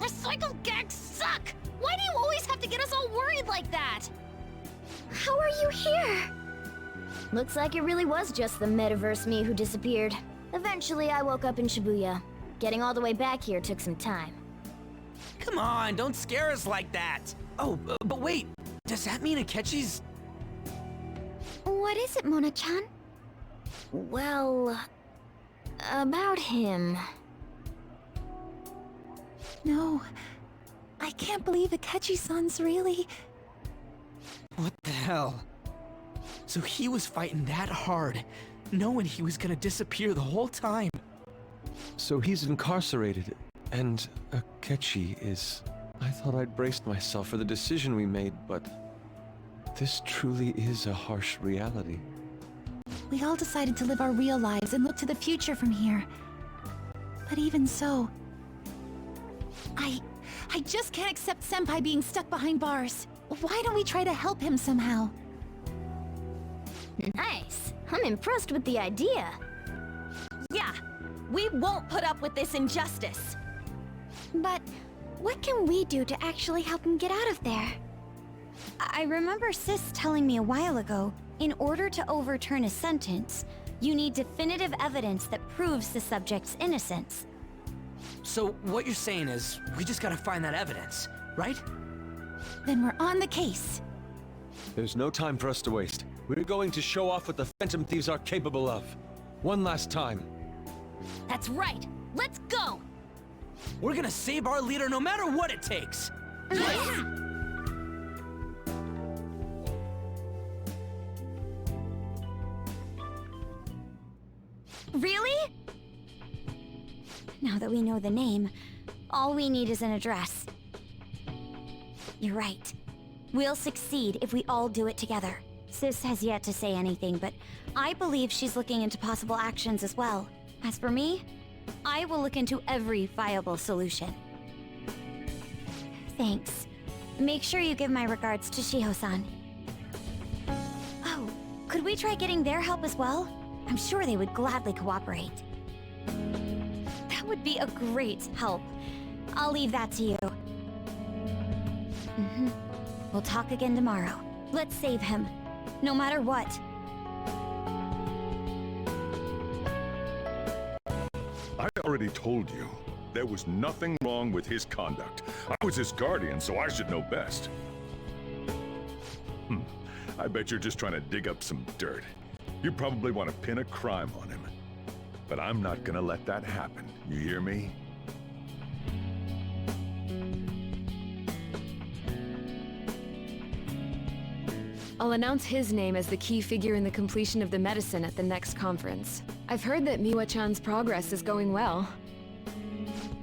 Recycle gags suck! Why do you always have to get us all worried like that? How are you here? Looks like it really was just the metaverse me who disappeared. Eventually, I woke up in Shibuya. Getting all the way back here took some time. Come on, don't scare us like that! Oh, but wait, does that mean Akechi's... What is it, Mona-chan? Well... about him... No, I can't believe Akechi-san's really... What the hell? So he was fighting that hard, knowing he was gonna disappear the whole time. So he's incarcerated, and Akechi is... I thought I'd braced myself for the decision we made, but... this truly is a harsh reality. We all decided to live our real lives and look to the future from here. But even so... I just can't accept Senpai being stuck behind bars. Why don't we try to help him somehow? Nice. I'm impressed with the idea. Yeah, we won't put up with this injustice. But what can we do to actually help him get out of there? I remember Sis telling me a while ago, in order to overturn a sentence, you need definitive evidence that proves the subject's innocence. So what you're saying is, we just gotta find that evidence, right? Then we're on the case. There's no time for us to waste. We're going to show off what the Phantom Thieves are capable of. One last time. That's right. Let's go! We're gonna save our leader no matter what it takes! Really? Now that we know the name, all we need is an address. You're right. We'll succeed if we all do it together. Sis has yet to say anything, but I believe she's looking into possible actions as well. As for me, I will look into every viable solution. Thanks. Make sure you give my regards to Shiho-san. Oh, could we try getting their help as well? I'm sure they would gladly cooperate. That would be a great help. I'll leave that to you. We'll talk again tomorrow. Let's save him, no matter what. I already told you, there was nothing wrong with his conduct. I was his guardian, so I should know best. I bet you're just trying to dig up some dirt. You probably want to pin a crime on him. But I'm not gonna let that happen, you hear me? I'll announce his name as the key figure in the completion of the medicine at the next conference. I've heard that Miwa-chan's progress is going well.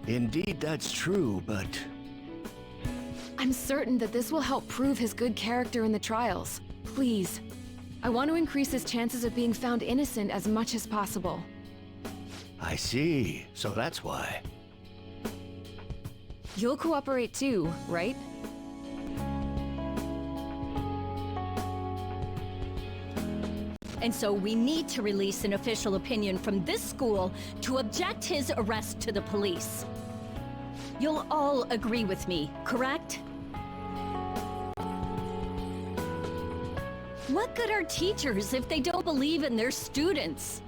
Indeed, that's true, but... I'm certain that this will help prove his good character in the trials. Please. I want to increase his chances of being found innocent as much as possible. I see. So that's why. You'll cooperate too, right? And so we need to release an official opinion from this school to object his arrest to the police. You'll all agree with me, correct? What good are teachers if they don't believe in their students?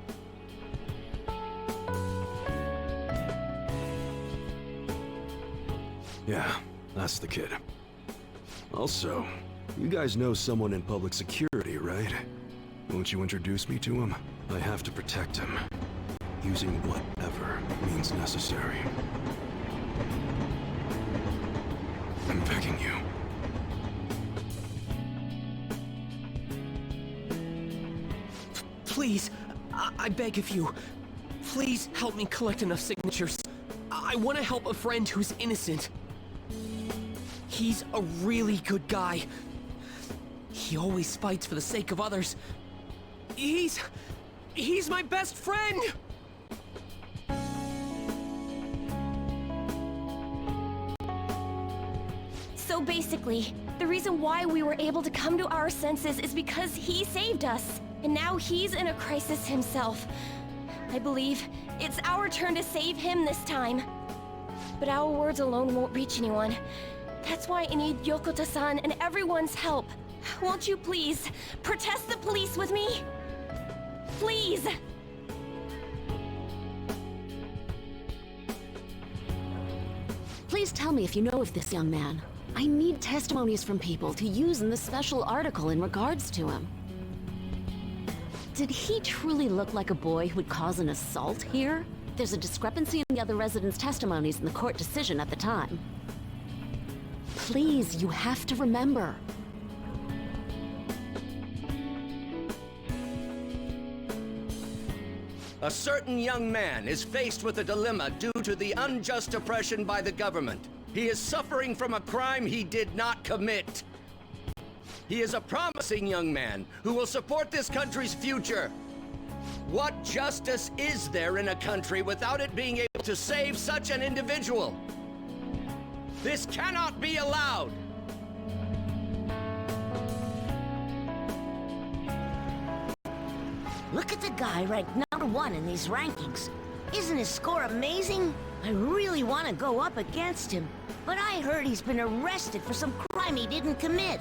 Yeah, that's the kid. Also, you guys know someone in public security, right? Won't you introduce me to him? I have to protect him, using whatever means necessary. I'm begging you. Please, I beg of you. Please help me collect enough signatures. I want to help a friend who's innocent. He's a really good guy. He always fights for the sake of others. He's my best friend! So basically, the reason why we were able to come to our senses is because he saved us. And now he's in a crisis himself. I believe it's our turn to save him this time. But our words alone won't reach anyone. That's why I need Yokota-san and everyone's help. Won't you please protest the police with me? Please! Please tell me if you know of this young man. I need testimonies from people to use in the special article in regards to him. Did he truly look like a boy who would cause an assault here? There's a discrepancy in the other residents' testimonies in the court decision at the time. Please, you have to remember. A certain young man is faced with a dilemma due to the unjust oppression by the government. He is suffering from a crime he did not commit. He is a promising young man who will support this country's future. What justice is there in a country without it being able to save such an individual? This cannot be allowed! Look at the guy ranked #1 in these rankings. Isn't his score amazing? I really want to go up against him, but I heard he's been arrested for some crime he didn't commit.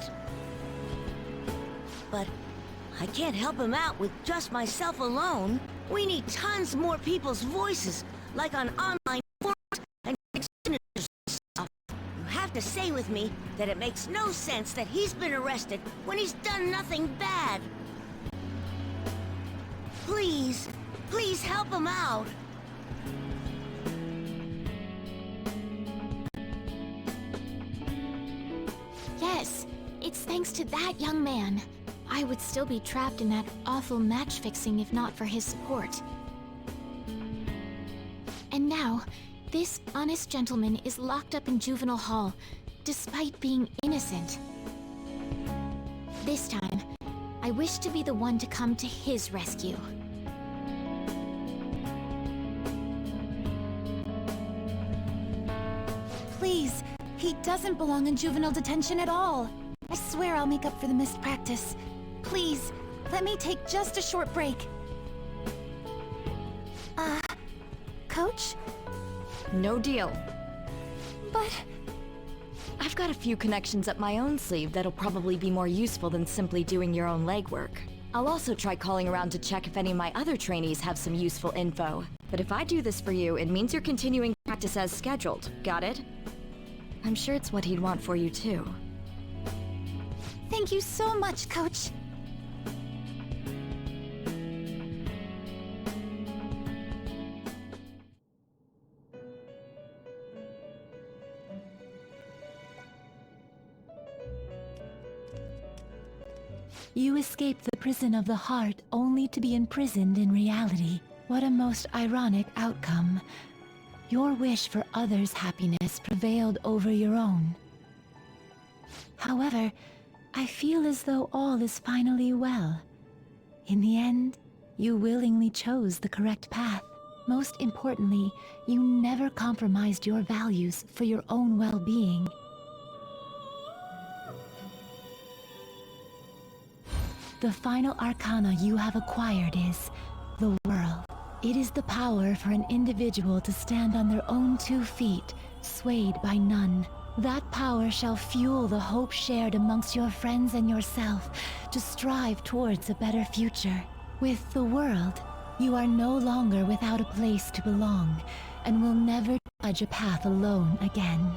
But I can't help him out with just myself alone. We need tons more people's voices, like on online forums and signatures and stuff. You have to say with me that it makes no sense that he's been arrested when he's done nothing bad. Please, please help him out. Yes, it's thanks to that young man. I would still be trapped in that awful match fixing if not for his support. And now, this honest gentleman is locked up in juvenile hall, despite being innocent. This time, I wish to be the one to come to his rescue. Please, he doesn't belong in juvenile detention at all. I swear I'll make up for the missed practice. Please, let me take just a short break. Coach? No deal. But... I've got a few connections up my own sleeve that'll probably be more useful than simply doing your own legwork. I'll also try calling around to check if any of my other trainees have some useful info. But if I do this for you, it means you're continuing practice as scheduled. Got it? I'm sure it's what he'd want for you too. Thank you so much, Coach. You escaped the prison of the heart only to be imprisoned in reality. What a most ironic outcome. Your wish for others' happiness prevailed over your own. However, I feel as though all is finally well. In the end, you willingly chose the correct path. Most importantly, you never compromised your values for your own well-being. The final arcana you have acquired is the world. It is the power for an individual to stand on their own 2 feet, swayed by none. That power shall fuel the hope shared amongst your friends and yourself to strive towards a better future. With the world, you are no longer without a place to belong, and will never judge a path alone again.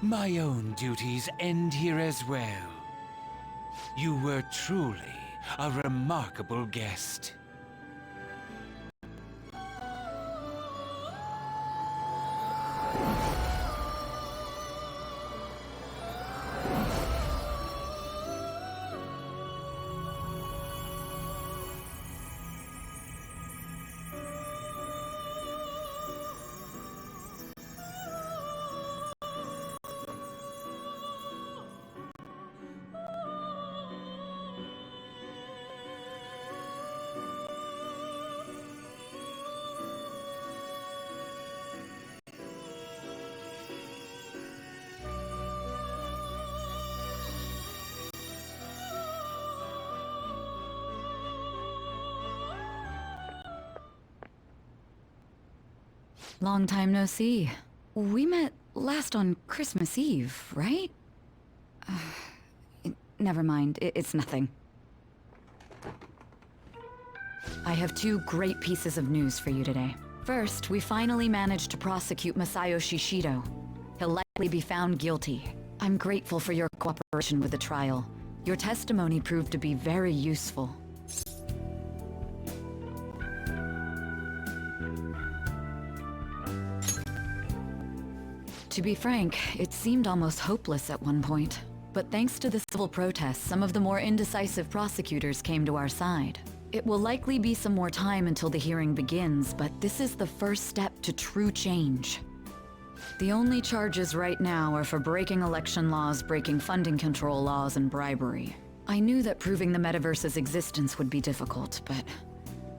My own duties end here as well. You were truly a remarkable guest. Long time no see. We met last on Christmas Eve, right? Never mind, it's nothing. I have 2 great pieces of news for you today. First, we finally managed to prosecute Masayo Shishido. He'll likely be found guilty. I'm grateful for your cooperation with the trial. Your testimony proved to be very useful. To be frank, it seemed almost hopeless at one point. But thanks to the civil protests, some of the more indecisive prosecutors came to our side. It will likely be some more time until the hearing begins, but this is the first step to true change. The only charges right now are for breaking election laws, breaking funding control laws, and bribery. I knew that proving the metaverse's existence would be difficult, but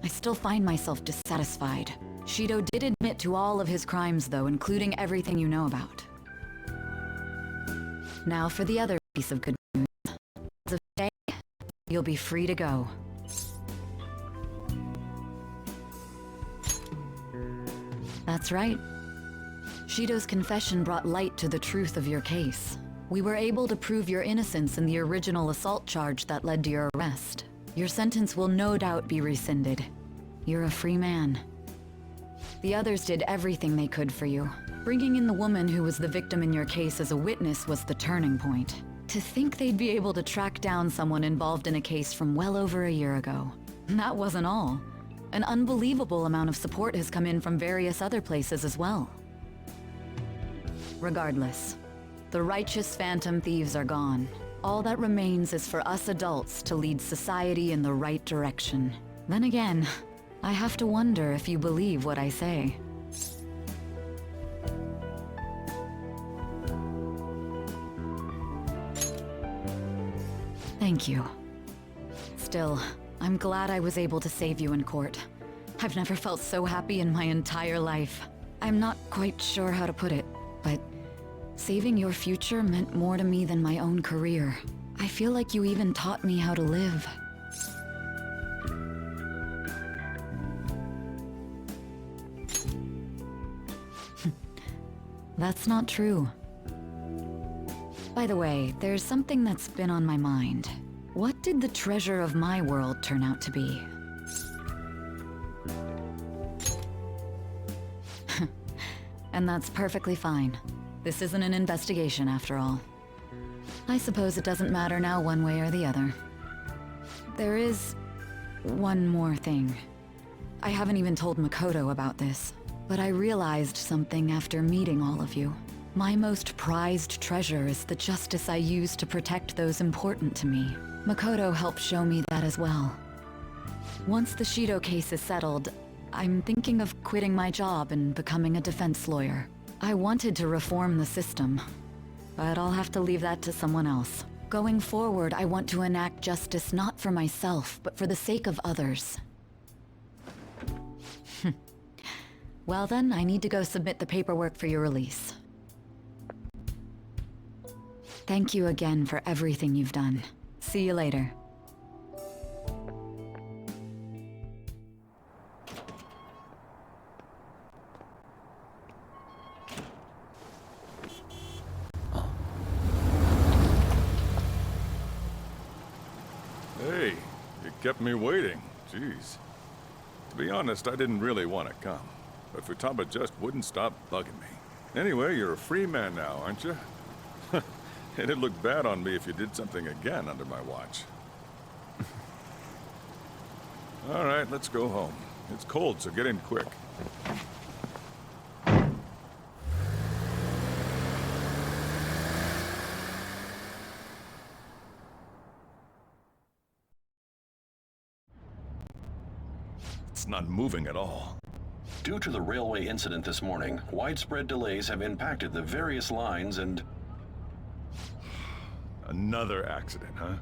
I still find myself dissatisfied. Shido did admit to all of his crimes, though, including everything you know about. Now for the other piece of good news. As of today, you'll be free to go. That's right. Shido's confession brought light to the truth of your case. We were able to prove your innocence in the original assault charge that led to your arrest. Your sentence will no doubt be rescinded. You're a free man. The others did everything they could for you. Bringing in the woman who was the victim in your case as a witness was the turning point. To think they'd be able to track down someone involved in a case from well over a year ago. That wasn't all. An unbelievable amount of support has come in from various other places as well. Regardless, the righteous phantom thieves are gone. All that remains is for us adults to lead society in the right direction. Then again, I have to wonder if you believe what I say. Thank you. Still, I'm glad I was able to save you in court. I've never felt so happy in my entire life. I'm not quite sure how to put it, but saving your future meant more to me than my own career. I feel like you even taught me how to live. That's not true. By the way, there's something that's been on my mind. What did the treasure of my world turn out to be? And that's perfectly fine. This isn't an investigation after all. I suppose it doesn't matter now one way or the other. There is one more thing. I haven't even told Makoto about this, but I realized something after meeting all of you. My most prized treasure is the justice I use to protect those important to me. Makoto helped show me that as well. Once the Shido case is settled, I'm thinking of quitting my job and becoming a defense lawyer. I wanted to reform the system, but I'll have to leave that to someone else. Going forward, I want to enact justice not for myself, but for the sake of others. Well then, I need to go submit the paperwork for your release. Thank you again for everything you've done. See you later. Hey, you kept me waiting. Jeez. To be honest, I didn't really want to come, but Futaba just wouldn't stop bugging me. Anyway, you're a free man now, aren't you? It'd look bad on me if you did something again under my watch. All right, let's go home. It's cold, so get in quick. It's not moving at all. Due to the railway incident this morning, widespread delays have impacted the various lines and... Another accident, huh?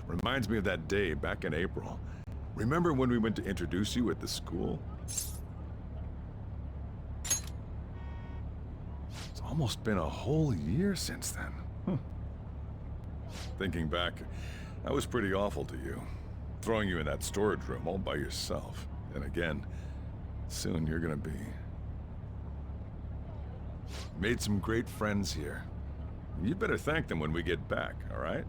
Reminds me of that day back in April. Remember when we went to introduce you at the school? It's almost been a whole year since then. Thinking back, I was pretty awful to you. Throwing you in that storage room all by yourself. And again, soon you're gonna be. Made some great friends here. You'd better thank them when we get back, all right?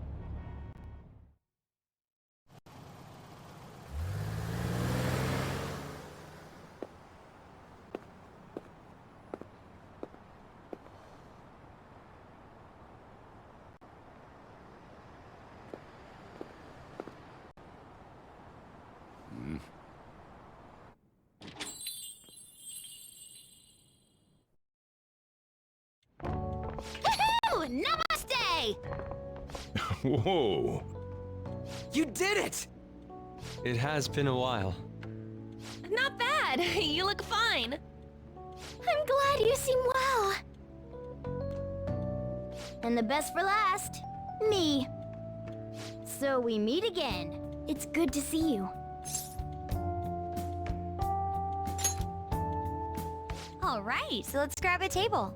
Woohoo! Namaste! Whoa. You did it! It has been a while. Not bad. You look fine. I'm glad you seem well. And the best for last, me. So we meet again. It's good to see you. All right, so let's grab a table.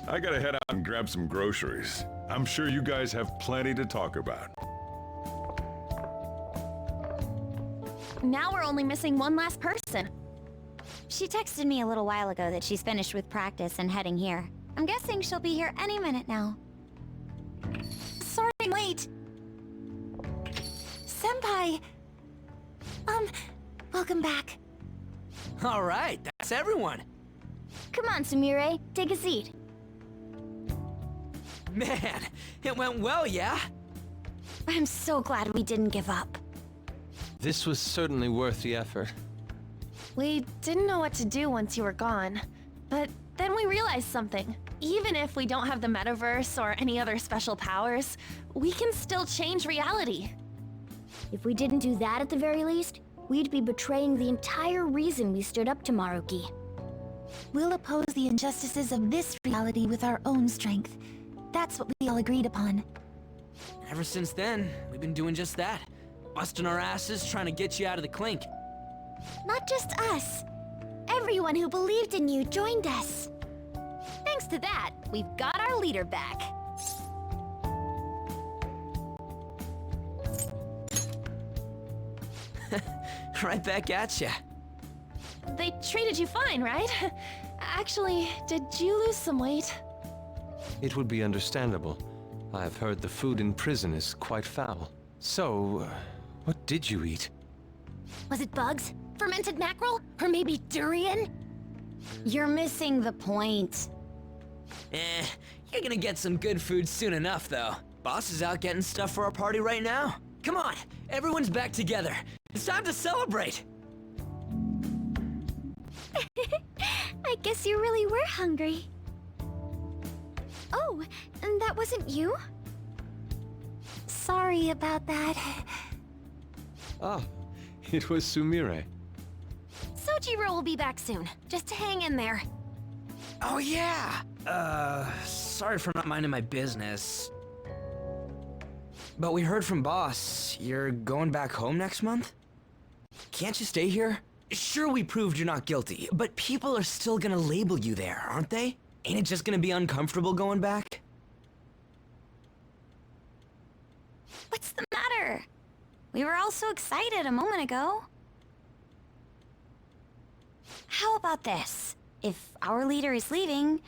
I gotta head out and grab some groceries. I'm sure you guys have plenty to talk about. Now we're only missing one last person. She texted me a little while ago that she's finished with practice and heading here. I'm guessing she'll be here any minute now. Sorry I'm late. Senpai! Welcome back. All right, that's everyone. Come on, Sumire, take a seat. Man, it went well, yeah? I'm so glad we didn't give up. This was certainly worth the effort. We didn't know what to do once you were gone, but then we realized something. Even if we don't have the metaverse or any other special powers, we can still change reality. If we didn't do that at the very least, we'd be betraying the entire reason we stood up to Maruki. We'll oppose the injustices of this reality with our own strength. That's what we all agreed upon. Ever since then, we've been doing just that. Busting our asses trying to get you out of the clink. Not just us. Everyone who believed in you joined us. Thanks to that, we've got our leader back. Right back at ya. They treated you fine, right? Actually, did you lose some weight? It would be understandable. I've heard the food in prison is quite foul. So, what did you eat? Was it bugs? Fermented mackerel? Or maybe durian? You're missing the point. You're gonna get some good food soon enough, though. Boss is out getting stuff for our party right now. Come on, everyone's back together. It's time to celebrate. I guess you really were hungry. Oh, and that wasn't you? Sorry about that. Ah, it was Sumire. Sojiro will be back soon. Just hang in there. Oh yeah! Sorry for not minding my business. But we heard from Boss, you're going back home next month? Can't you stay here? Sure, we proved you're not guilty, but people are still gonna label you there, aren't they? Ain't it just gonna be uncomfortable going back? What's the matter? We were all so excited a moment ago. How about this? If our leader is leaving,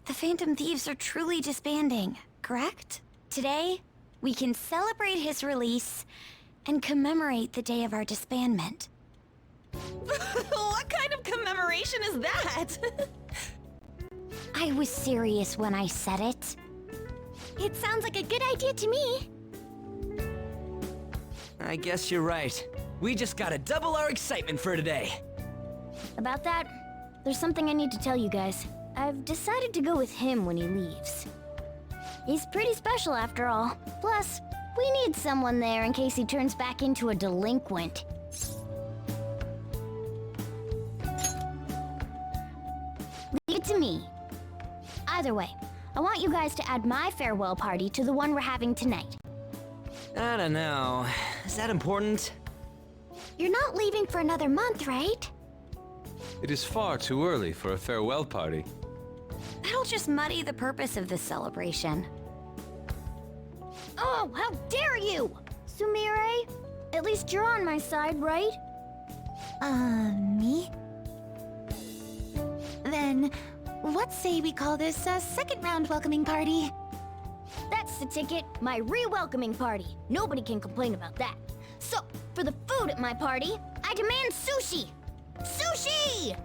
the Phantom Thieves are truly disbanding, correct? Today, we can celebrate his release and commemorate the day of our disbandment. What kind of commemoration is that? I was serious when I said it. It sounds like a good idea to me. I guess you're right. We just gotta double our excitement for today. About that, there's something I need to tell you guys. I've decided to go with him when he leaves. He's pretty special after all. Plus, we need someone there in case he turns back into a delinquent. Leave it to me. Either way, I want you guys to add my farewell party to the one we're having tonight. I don't know. Is that important? You're not leaving for another month, right? It is far too early for a farewell party. That'll just muddy the purpose of this celebration. Oh, how dare you! Sumire, at least you're on my side, right? Me? Then, what say we call this a second round welcoming party? That's the ticket, my re-welcoming party. Nobody can complain about that. So, for the food at my party, I demand sushi! Sushi!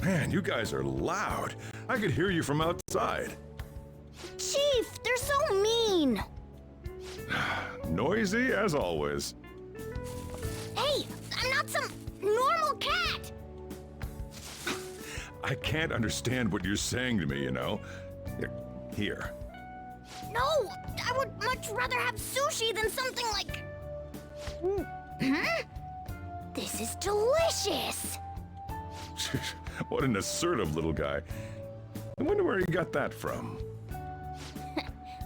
Man, you guys are loud. I could hear you from outside. Chief, they're so mean! Noisy as always. Hey, I'm not some normal cat! I can't understand what you're saying to me, you know? Here. No! I would much rather have sushi than something like... Huh? This is delicious! What an assertive little guy. I wonder where he got that from.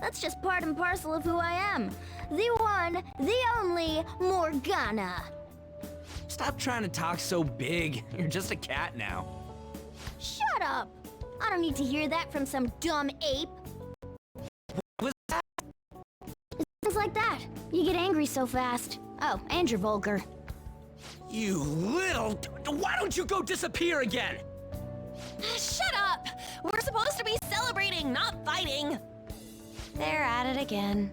That's just part and parcel of who I am. The one, the only Morgana. Stop trying to talk so big. You're just a cat now. Shut up! I don't need to hear that from some dumb ape. What was that? It's things like that. You get angry so fast. Oh, and you're vulgar. You little... Why don't you go disappear again? Shut up! We're supposed to be celebrating, not fighting. They're at it again.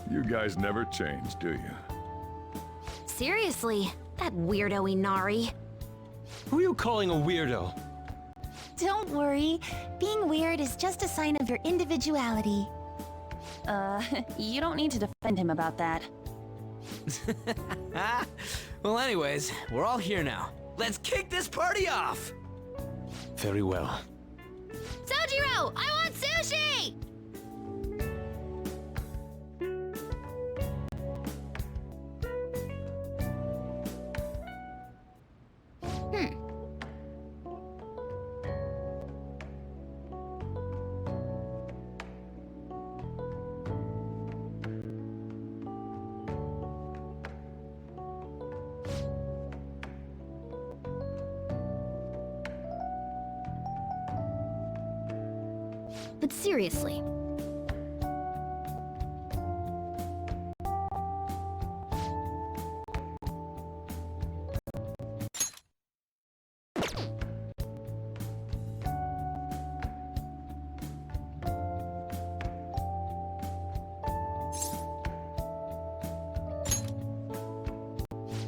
You guys never change, do you? Seriously, that weirdo Inari. Who are you calling a weirdo? Don't worry. Being weird is just a sign of your individuality. You don't need to defend him about that. Well, anyways, we're all here now. Let's kick this party off! Very well. Sojiro! I want sushi! But seriously.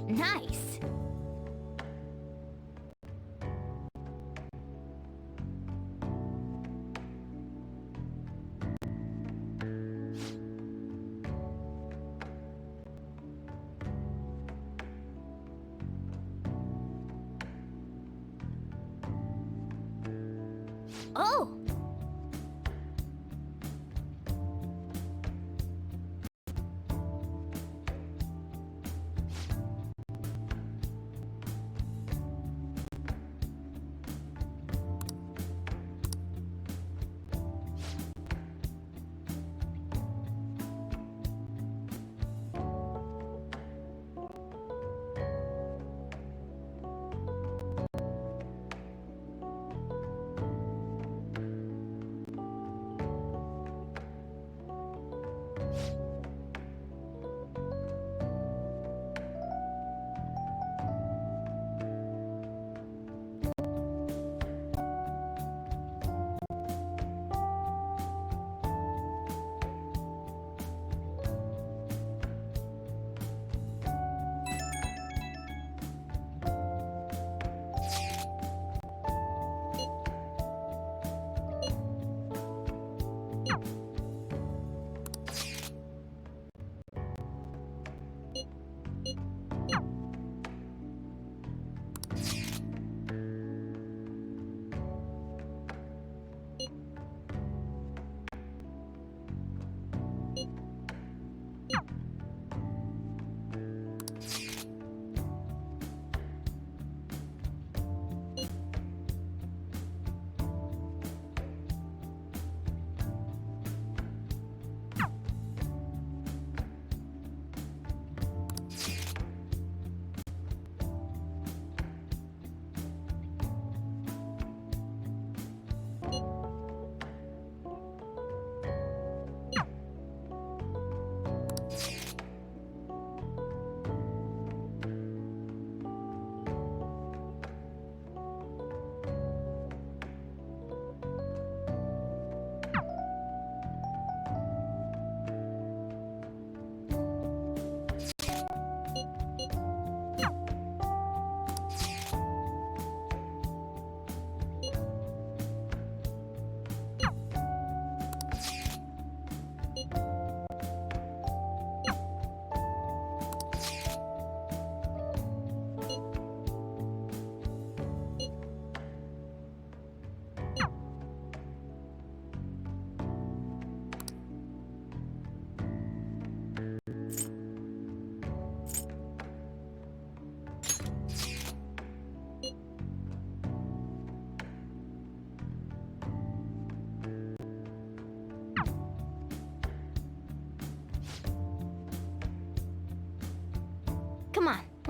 Nice. Oh!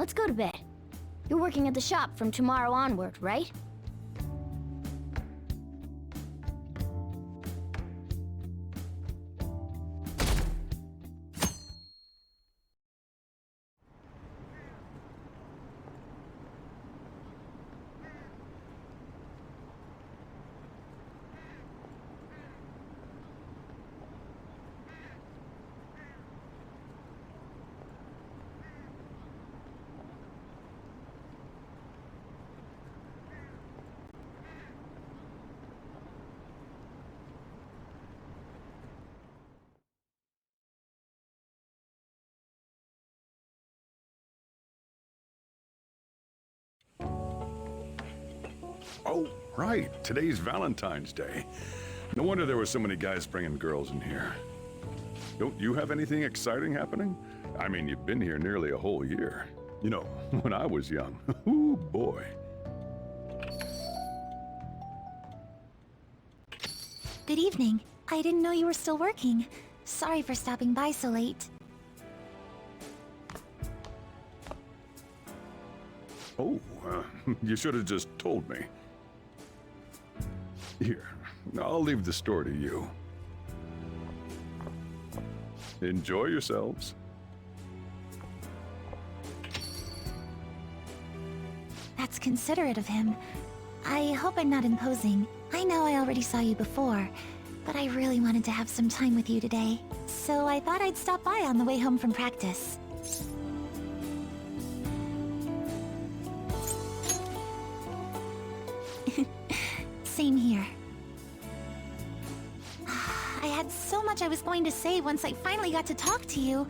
let's go to bed. You're working at the shop from tomorrow onward, right? Oh, right. Today's Valentine's Day. No wonder there were so many guys bringing girls in here. Don't you have anything exciting happening? I mean, you've been here nearly a whole year. You know, when I was young. Ooh, boy. Good evening. I didn't know you were still working. Sorry for stopping by so late. Oh, you should have just told me. Here, I'll leave the store to you. Enjoy yourselves. That's considerate of him. I hope I'm not imposing. I know I already saw you before, but I really wanted to have some time with you today. So I thought I'd stop by on the way home from practice. Same here. I had so much I was going to say once I finally got to talk to you.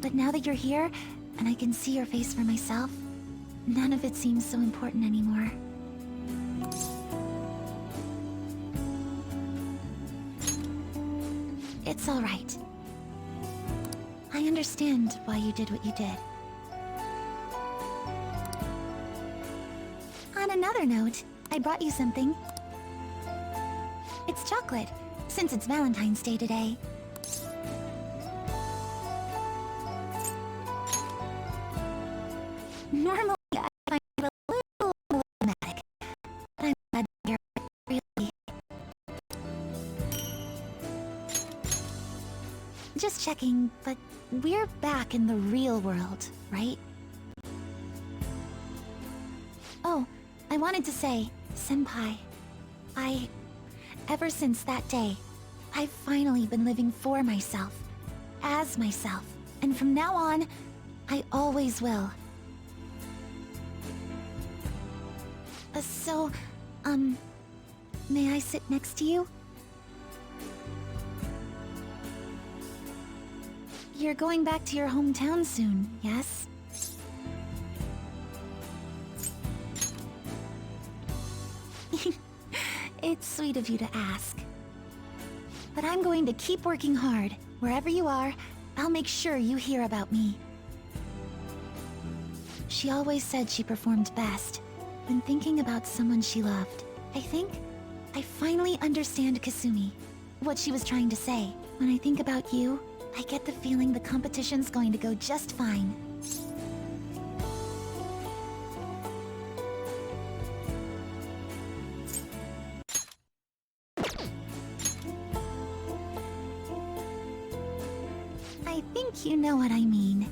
But now that you're here, and I can see your face for myself, none of it seems so important anymore. It's all right. I understand why you did what you did. On another note, I brought you something. It's chocolate, since it's Valentine's Day today. Normally, I find it a little problematic, but I'm glad you're really... Just checking, but we're back in the real world, right? Oh, I wanted to say, Senpai, ever since that day, I've finally been living for myself, as myself, and from now on, I always will. May I sit next to you? You're going back to your hometown soon, yes? It's sweet of you to ask. But I'm going to keep working hard. Wherever you are, I'll make sure you hear about me. She always said she performed best when thinking about someone she loved. I think I finally understand Kasumi, what she was trying to say. When I think about you, I get the feeling the competition's going to go just fine. I think you know what I mean.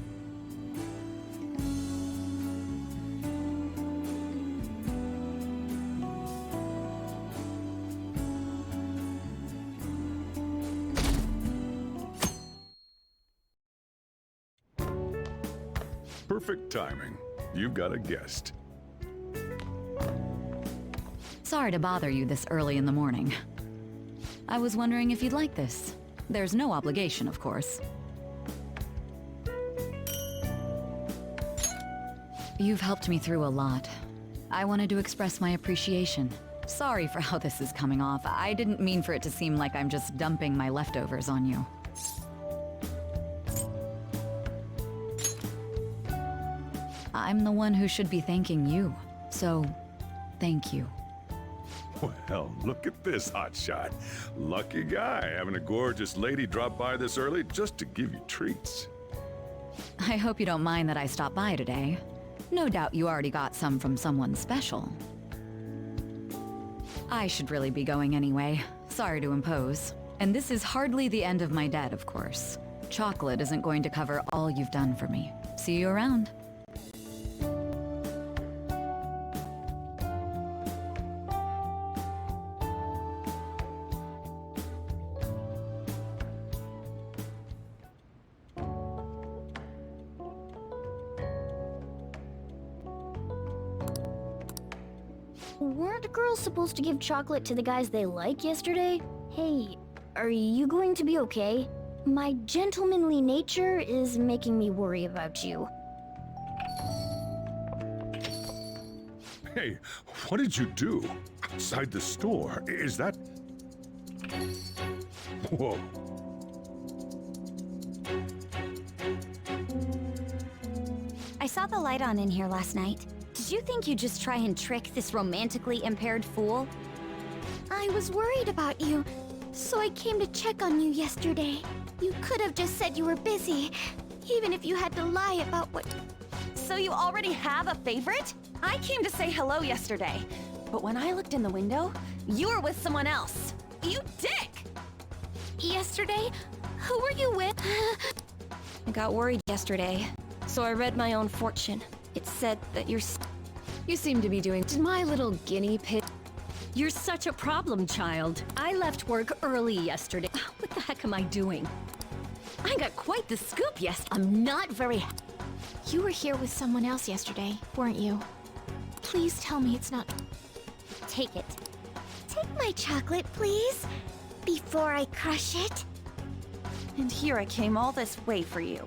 Perfect timing. You've got a guest. Sorry to bother you this early in the morning. I was wondering if you'd like this. There's no obligation, of course. You've helped me through a lot. I wanted to express my appreciation. Sorry for how this is coming off. I didn't mean for it to seem like I'm just dumping my leftovers on you. I'm the one who should be thanking you, so thank you. Well, look at this hotshot. Lucky guy having a gorgeous lady drop by this early just to give you treats. I hope you don't mind that I stopped by today. No doubt you already got some from someone special. I should really be going anyway. Sorry to impose. And this is hardly the end of my debt, of course. Chocolate isn't going to cover all you've done for me. See you around. Weren't girls supposed to give chocolate to the guys they like yesterday? Hey, are you going to be okay? My gentlemanly nature is making me worry about you. Hey, what did you do? Outside the store? Is that... Whoa. I saw the light on in here last night. Did you think you'd just try and trick this romantically impaired fool? I was worried about you, so I came to check on you yesterday. You could have just said you were busy, even if you had to lie about what... So you already have a favorite? I came to say hello yesterday, but when I looked in the window, you were with someone else. You dick! Yesterday? Who were you with? I got worried yesterday, so I read my own fortune. It said that you're... You seem to be doing my little guinea pig. You're such a problem, child. I left work early yesterday. What the heck am I doing? I got quite the scoop yesterday. I'm not very... You were here with someone else yesterday, weren't you? Please tell me it's not... Take it. Take my chocolate, please, before I crush it. And here I came all this way for you.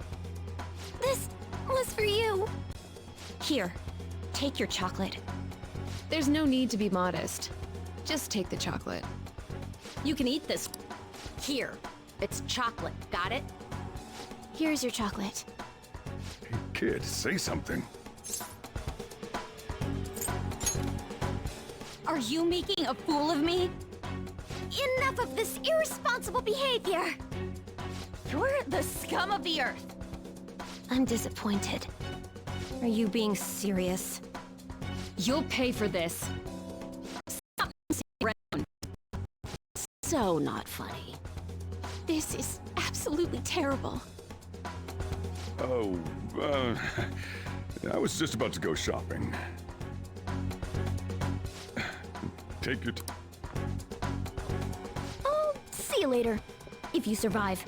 This was for you. Here, take your chocolate. There's no need to be modest. Just take the chocolate. You can eat this. Here, it's chocolate, got it? Here's your chocolate. Hey, kid, say something. Are you making a fool of me? Enough of this irresponsible behavior! You're the scum of the earth. I'm disappointed. Are you being serious? You'll pay for this. Stop messing around. So not funny. This is absolutely terrible. Oh, I was just about to go shopping. Take your... I'll see you later, if you survive.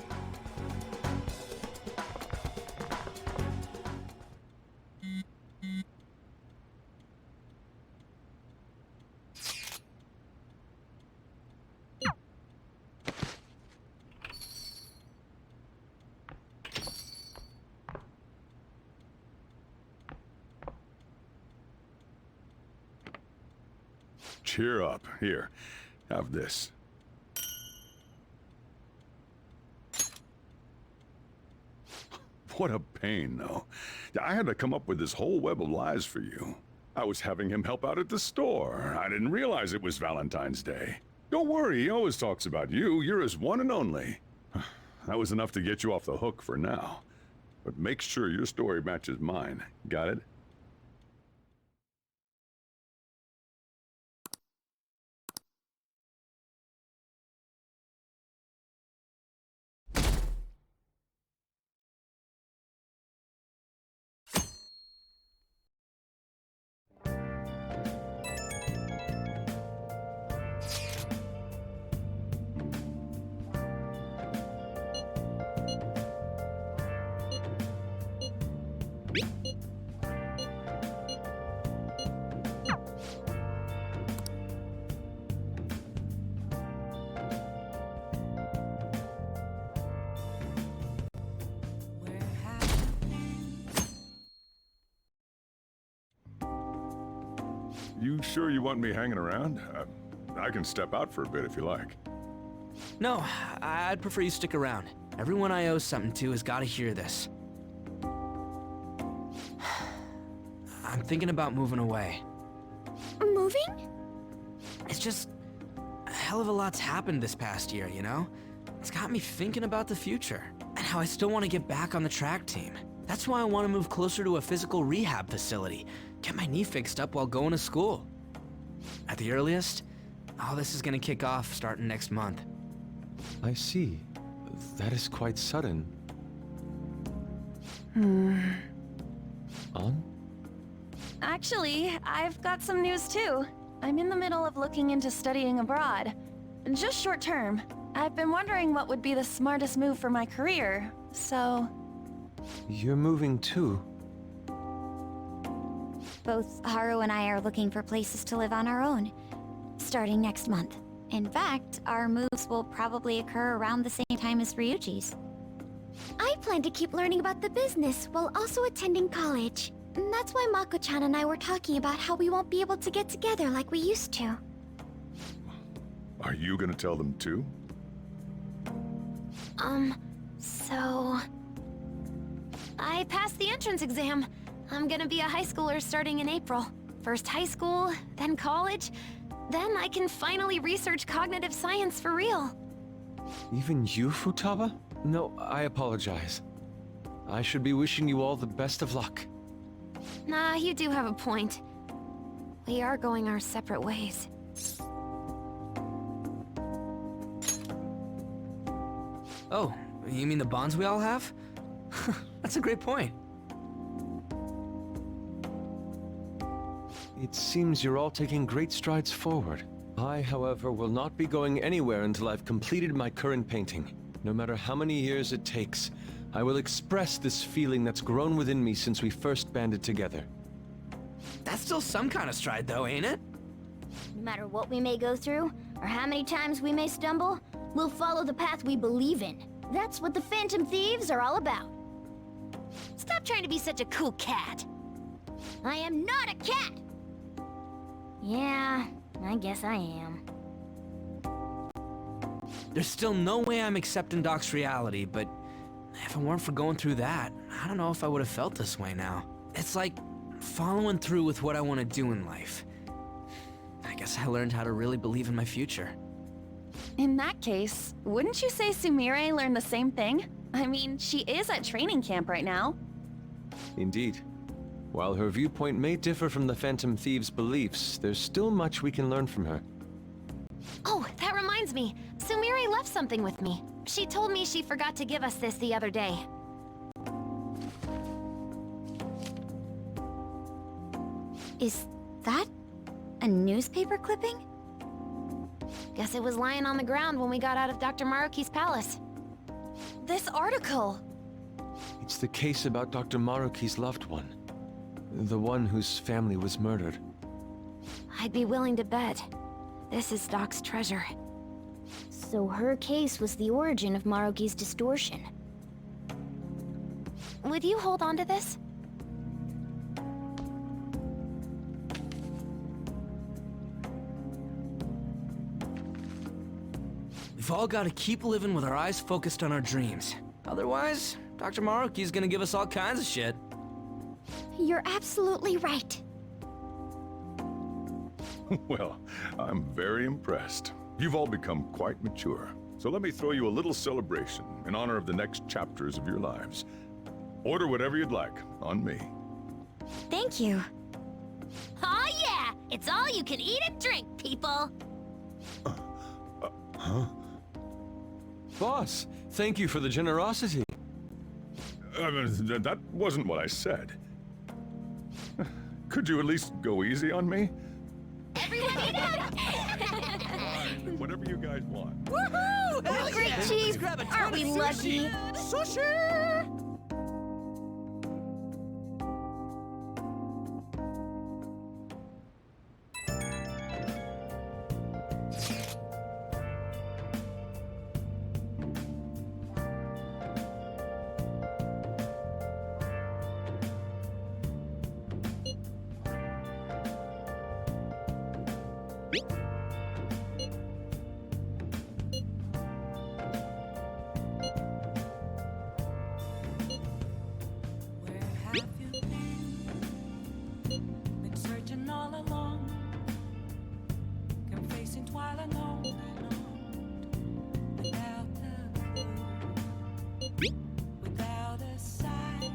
Cheer up. Here, have this. What a pain, though. I had to come up with this whole web of lies for you. I was having him help out at the store. I didn't realize it was Valentine's Day. Don't worry, he always talks about you. You're his one and only. That was enough to get you off the hook for now. But make sure your story matches mine. Got it? You sure you want me hanging around? I can step out for a bit if you like. No, I'd prefer you stick around. Everyone I owe something to has got to hear this. I'm thinking about moving away. Moving? It's just... a hell of a lot's happened this past year, you know? It's got me thinking about the future, and how I still want to get back on the track team. That's why I want to move closer to a physical rehab facility. Get my knee fixed up while going to school. At the earliest, all this is gonna kick off starting next month. I see. That is quite sudden. On? Actually, I've got some news too. I'm in the middle of looking into studying abroad. Just short term. I've been wondering what would be the smartest move for my career, so... You're moving too. Both Haru and I are looking for places to live on our own, starting next month. In fact, our moves will probably occur around the same time as Ryuji's. I plan to keep learning about the business while also attending college. And that's why Mako-chan and I were talking about how we won't be able to get together like we used to. Are you gonna tell them too? So... I passed the entrance exam. I'm gonna be a high schooler starting in April. First high school, then college, then I can finally research cognitive science for real. Even you, Futaba? No, I apologize. I should be wishing you all the best of luck. Nah, you do have a point. We are going our separate ways. Oh, you mean the bonds we all have? That's a great point. It seems you're all taking great strides forward. I, however, will not be going anywhere until I've completed my current painting. No matter how many years it takes, I will express this feeling that's grown within me since we first banded together. That's still some kind of stride though, ain't it? No matter what we may go through, or how many times we may stumble, we'll follow the path we believe in. That's what the Phantom Thieves are all about. Stop trying to be such a cool cat. I am not a cat! Yeah, I guess I am. There's still no way I'm accepting Doc's reality, but if it weren't for going through that, I don't know if I would have felt this way now. It's like following through with what I want to do in life. I guess I learned how to really believe in my future. In that case, wouldn't you say Sumire learned the same thing? I mean, she is at training camp right now. Indeed. While her viewpoint may differ from the Phantom Thieves' beliefs, there's still much we can learn from her. Oh, that reminds me. Sumire left something with me. She told me she forgot to give us this the other day. Is that a newspaper clipping? Guess it was lying on the ground when we got out of Dr. Maruki's palace. This article! It's the case about Dr. Maruki's loved one. The one whose family was murdered. I'd be willing to bet. This is Doc's treasure. So her case was the origin of Maruki's distortion. Would you hold on to this? We've all got to keep living with our eyes focused on our dreams. Otherwise, Dr. Maruki's gonna give us all kinds of shit. You're absolutely right. Well, I'm very impressed. You've all become quite mature. So let me throw you a little celebration in honor of the next chapters of your lives. Order whatever you'd like, on me. Thank you. Oh yeah! It's all you can eat and drink, people! Huh? Boss, thank you for the generosity. That wasn't what I said. Could you at least go easy on me? Everyone eat up! Whatever you guys want. Woohoo! Great, Chief! Aren't we lucky? Sushi! Without a sign,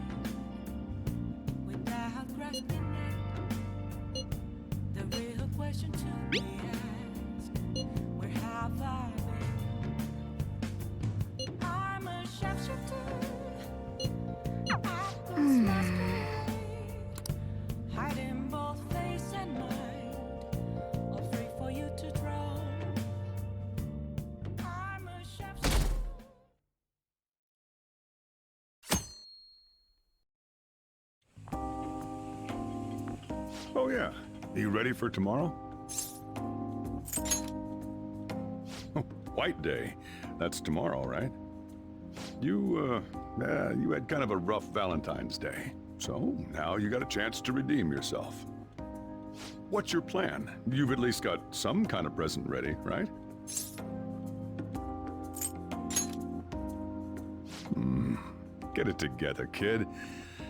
Oh yeah, you ready for tomorrow? Oh, White Day. That's tomorrow, right? You had kind of a rough Valentine's Day. So, now you got a chance to redeem yourself. What's your plan? You've at least got some kind of present ready, right? Get it together, kid.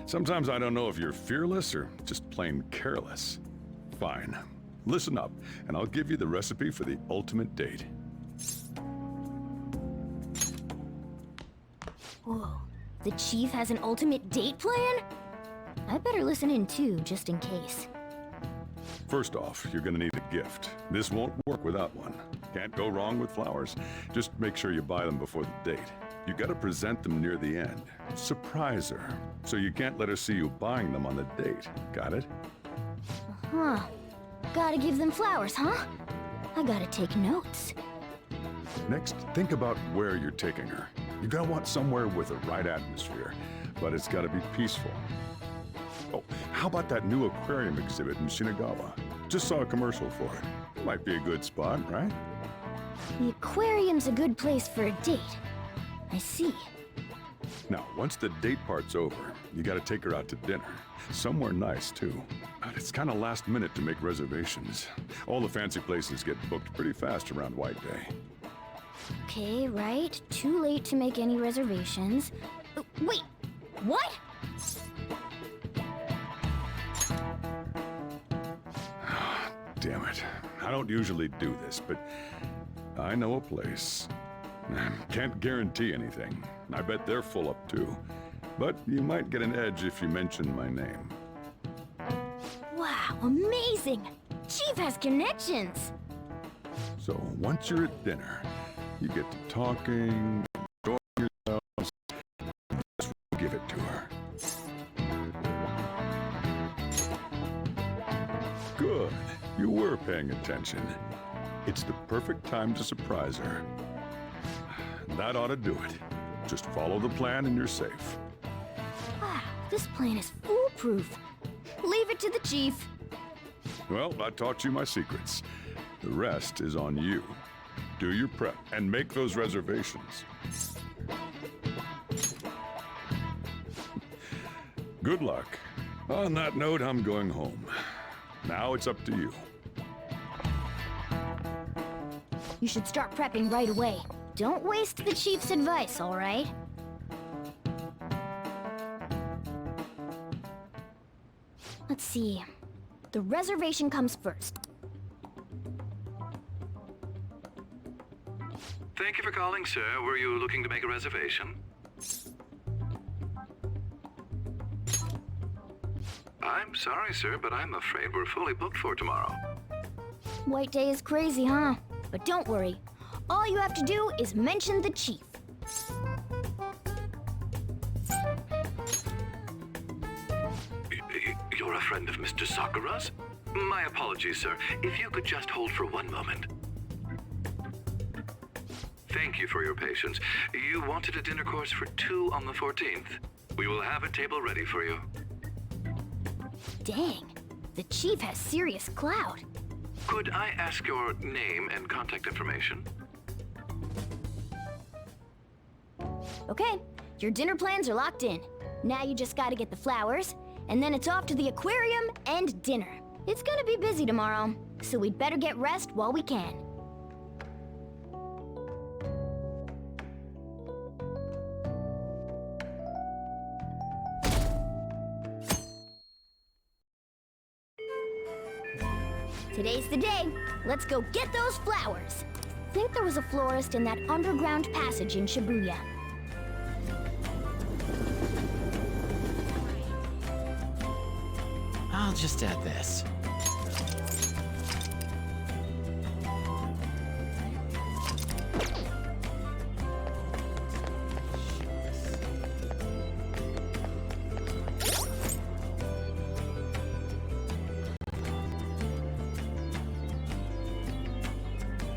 Sometimes I don't know if you're fearless or just plain careless. Fine. Listen up, and I'll give you the recipe for the ultimate date. Whoa. The chief has an ultimate date plan? I better listen in too, just in case. First off, you're gonna need a gift. This won't work without one. Can't go wrong with flowers. Just make sure you buy them before the date. You gotta present them near the end. Surprise her. So you can't let her see you buying them on the date. Got it? Huh. Gotta give them flowers, huh? I gotta take notes. Next, think about where you're taking her. You're gonna want somewhere with the right atmosphere, but it's gotta be peaceful. Oh, how about that new aquarium exhibit in Shinagawa? Just saw a commercial for it. Might be a good spot, right? The aquarium's a good place for a date. I see. Now, once the date part's over, you gotta take her out to dinner. Somewhere nice, too. But it's kinda last minute to make reservations. All the fancy places get booked pretty fast around White Day. Okay, right. Too late to make any reservations. Wait! What? Damn it. I don't usually do this, but I know a place. Can't guarantee anything. I bet they're full up too. But you might get an edge if you mention my name. Wow, amazing! Chief has connections! So once you're at dinner, you get to talking, enjoying yourselves, just give it to her. Good. You were paying attention. It's the perfect time to surprise her. That ought to do it. Just follow the plan and you're safe. Wow, this plan is foolproof. Leave it to the chief. Well, I taught you my secrets. The rest is on you. Do your prep and make those reservations. Good luck. On that note, I'm going home. Now it's up to you. You should start prepping right away. Don't waste the chief's advice, all right? Let's see. The reservation comes first. Thank you for calling, sir. Were you looking to make a reservation? I'm sorry, sir, but I'm afraid we're fully booked for tomorrow. White Day is crazy, huh? But don't worry. All you have to do is mention the chief. You're a friend of Mr. Sakura's? My apologies, sir. If you could just hold for one moment. Thank you for your patience. You wanted a dinner course for 2 on the 14th. We will have a table ready for you. Dang, the chief has serious clout. Could I ask your name and contact information? Okay, your dinner plans are locked in. Now you just gotta get the flowers, and then it's off to the aquarium and dinner. It's gonna be busy tomorrow, so we'd better get rest while we can. Today's the day. Let's go get those flowers. Think there was a florist in that underground passage in Shibuya. I'll just add this.